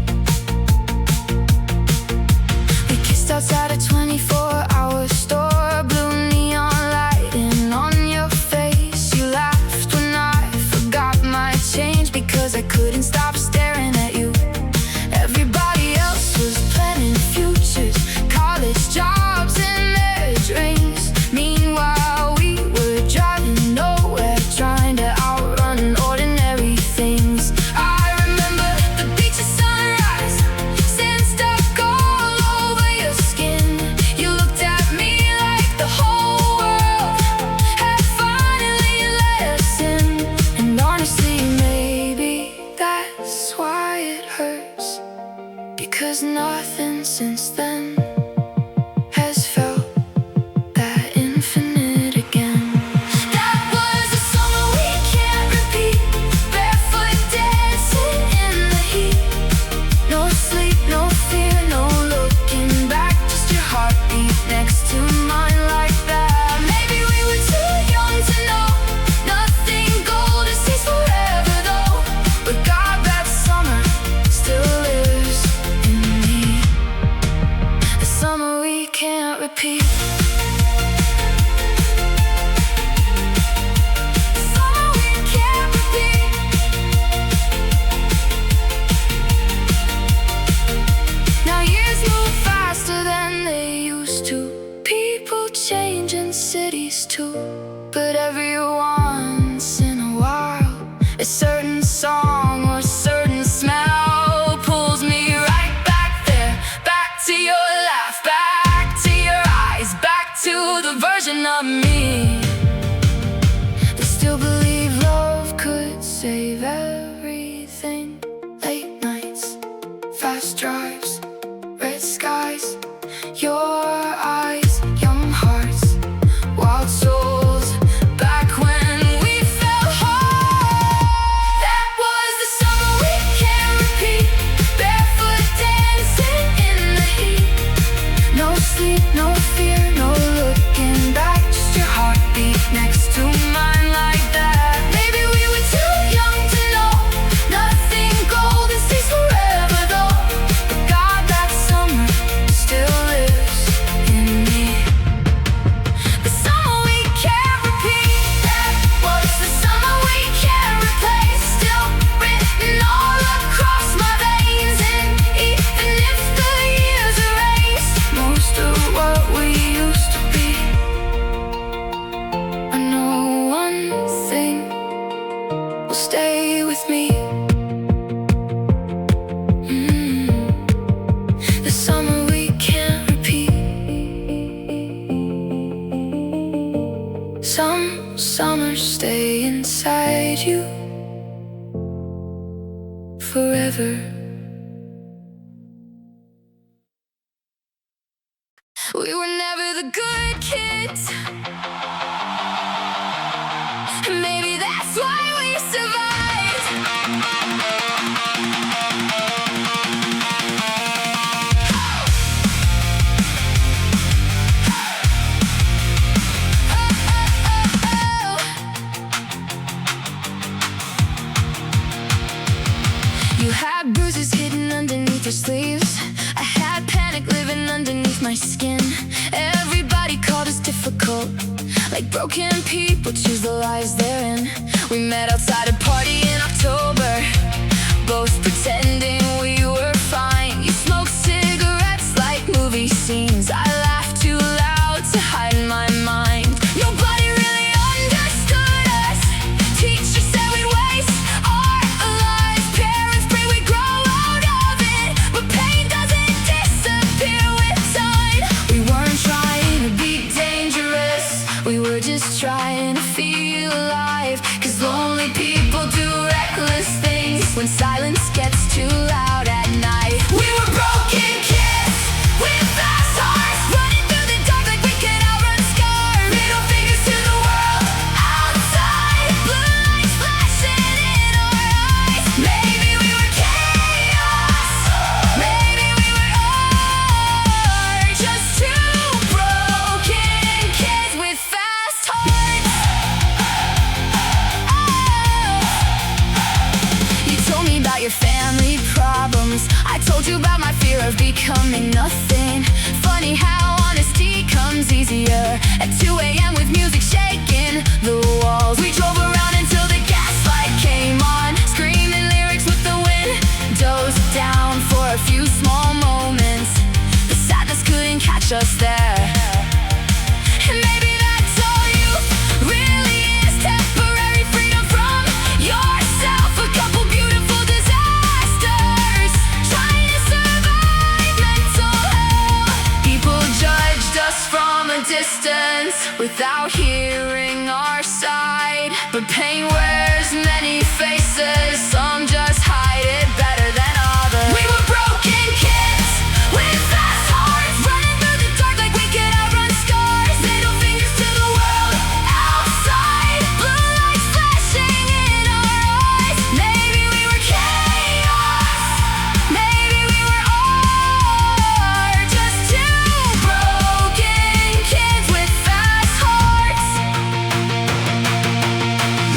We kissed outside a 24-hour store, blue neon lighting on your face. You laughed when I forgot my change because I couldn't stop staring at you. Everybody else was planning futures, college jobs and their dreams. Meanwhile, we were driving nowhere, trying to outrun ordinary things. I remember the beach's sunrise, sand stuck all over your skin. You looked at me like the whole world had finally let us in. And honestly, maybe that's why it hurts, because nothing since then has felt that infinite again. That was a summer we can't repeat, barefoot dancing in the heat. No sleep, no fear, no looking back, just your heartbeat next to mine like that. Maybe we were too young to know nothing golden stays forever though, but God, that summer still lives in me. The summer we can't repeat. Summer we can't repeat. Now years move faster than they used to. People change in cities too. But every once in a while, a certain song or a certain smell pulls me right back there, back to your laugh, back to your eyes, back to the version of me that still believe love could save everything. Late nights, fast drives, red skies, your eyes, young hearts, wild souls, back when we felt whole. That was the summer we can't repeat, barefoot dancing in the heat. No sleep, no fear, no looking back, just your heartbeat next to mine like that. Maybe we were too young to know nothing golden stays forever though, but God, that summer still lives in me. The summer we can't repeat, that was the summer we can't replace. Still written all across my veins, and even if the years erase most of what we used to be, I know one thing will stay with me. The summer we can't repeat. Some summers stay inside you forever. bruises hidden underneath her sleeves. I had panic living underneath my skin. Everybody called us difficult, like broken people choose the lies they're in. We met outside a party in October, both pretending we were fine. You smoked cigarettes like movie scenes. I laughed too loud to hide my mind. Nobody really understood us. Teachers said we'd waste our lives. Parents pray we grow out of it, but pain doesn't disappear with time. We weren't trying to be dangerous, we were just trying to feel alive. 'Cause lonely people do reckless things when silence gets too loud at night. We were broken kids with fast hearts, running through the dark like we could outrun scars. Middle fingers to the world outside, blue lights flashing in our eyes. Maybe we were chaos, maybe we were just two broken kids with fast hearts. You told me about your family problems, I told you about my fear of becoming nothing. Funny how honesty comes easier at 2 a.m. with music shaking the walls. We drove around until the gaslight came on, screaming lyrics with the windows down. For a few small moments, the sadness couldn't catch us there. And maybe that's all you really is, temporary freedom from yourself. A couple beautiful disasters, trying to survive mental hell. People judged us from a distance without hearing our side. But pain wears many faces, some just hide it better than others. We were broken kids with fast hearts, running through the dark like we could outrun scars. Middle fingers to the world outside, blue lights flashing in our eyes. Maybe we were chaos, maybe we were just two broken kids with fast hearts.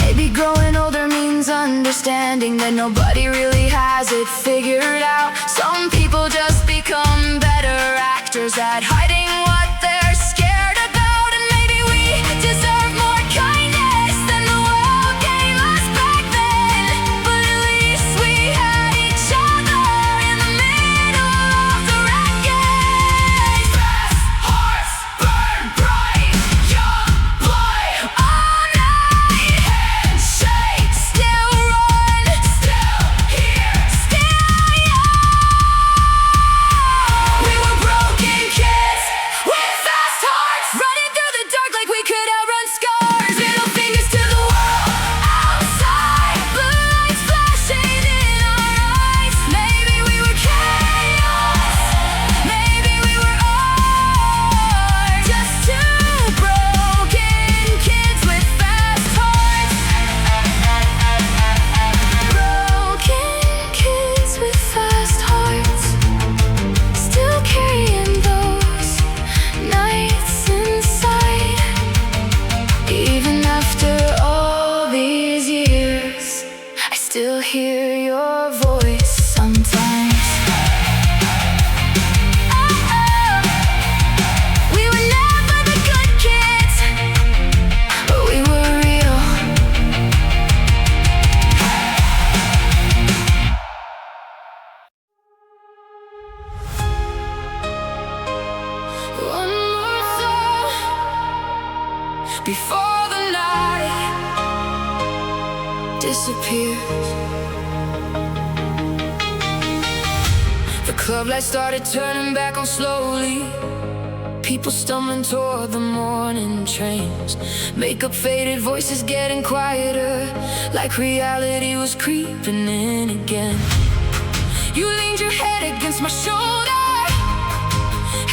Maybe growing older means understanding that nobody really has it figured out. Some people just become better actors at hiding what they're scared about. And maybe we deserve more kindness than the world gave us back then. But at least we had each other in the middle of the wreckage. Fast hearts burn bright, young blood all night. Handshake, still run, still here, still young. We were broken kids with fast hearts, running through the dark like we could outrun scars. Middle fingers to the world outside, blue lights flashing in our eyes. Maybe we were chaos, maybe we were just two broken kids with fast hearts. Broken kids with fast hearts, still carrying those nights inside. Even after all these years, I still hear your voice sometimes. We were never the good kids, but we were real. One more thought before the night disappears. The club lights started turning back on slowly. People stumbling toward the morning trains. Makeup faded, voices getting quieter, like reality was creeping in again. You leaned your head against my shoulder,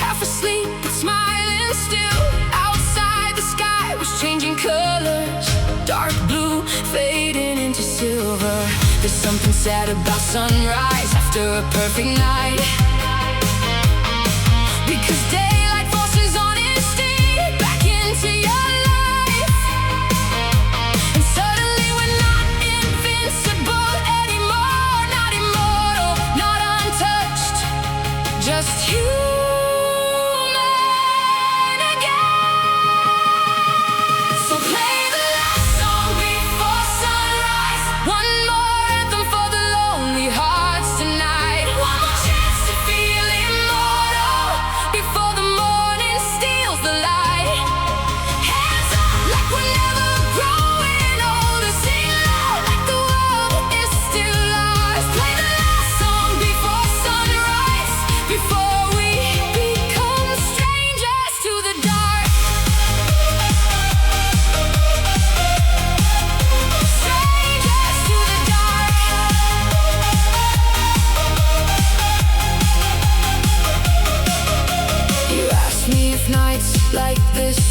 half asleep but smiling still. Outside the sky was changing colors, dark blue fading into silver. There's something sad about sunrise after a perfect night, because daylight forces honesty back into your life. And suddenly we're not invincible anymore, not immortal,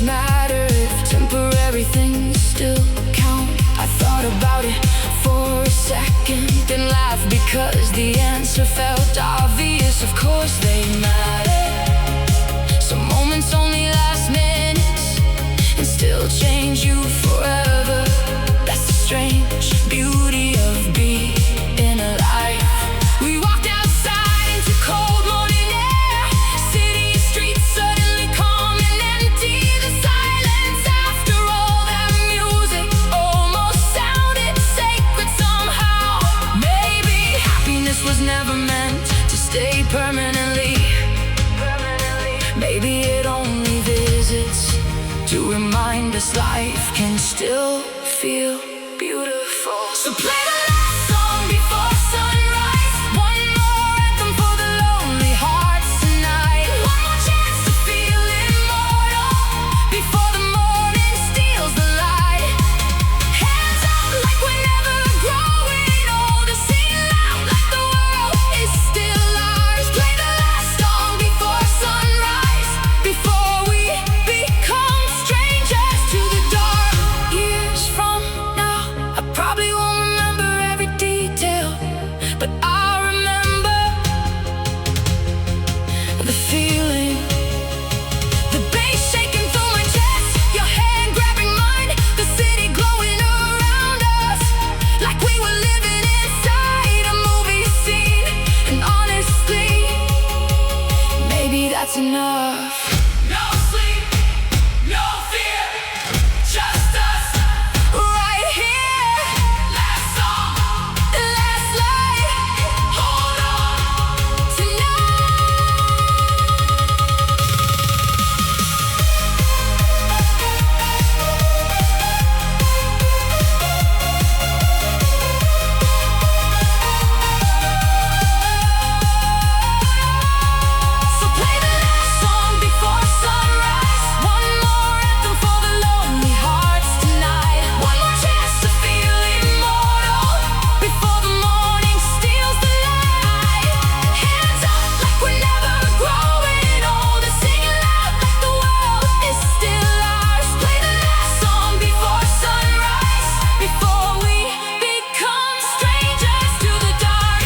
matter if temporary things still count? I thought about it for a second, then laughed because the answer felt obvious. Of course they matter. Some moments only last minutes and still change you forever. That's the strange beauty of being alive. We walked outside into cold morning air. City streets suddenly calm and empty. The silence after all that music almost sounded sacred somehow. Maybe happiness was never meant to stay permanently. Maybe it only visits to remind us life can still feel beautiful. So play the last song before sunrise. One more anthem for the lonely hearts tonight. One more chance to feel immortal before the morning steals the light. Hands up like we're never growing older. Sing loud like the world is still ours. Play the last song before sunrise, before we become strangers to the dark. Years from now, I probably won't remember every detail, but I remember the feeling, the bass shaking through my chest, your hand grabbing mine, the city glowing around us, like we were living inside a movie scene. And honestly, maybe that's enough. No sleep, no fear, just us right here. Last song, last light, hold on tonight. So play the last song before sunrise. One more anthem for the lonely hearts tonight. One more chance to feel immortal before the morning steals the light. Hands up like we're never growing older. Singing loud like the world is still ours. Play the last song before sunrise, before we become strangers to the dark.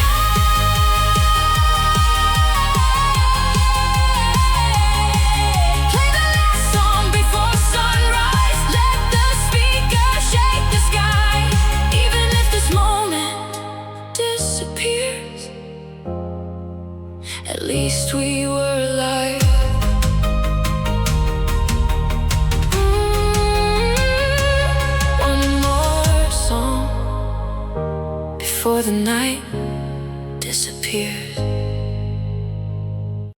Play the last song before sunrise. Let the speaker shake the sky. Even if this moment disappears, at least we were alive. One more song before the night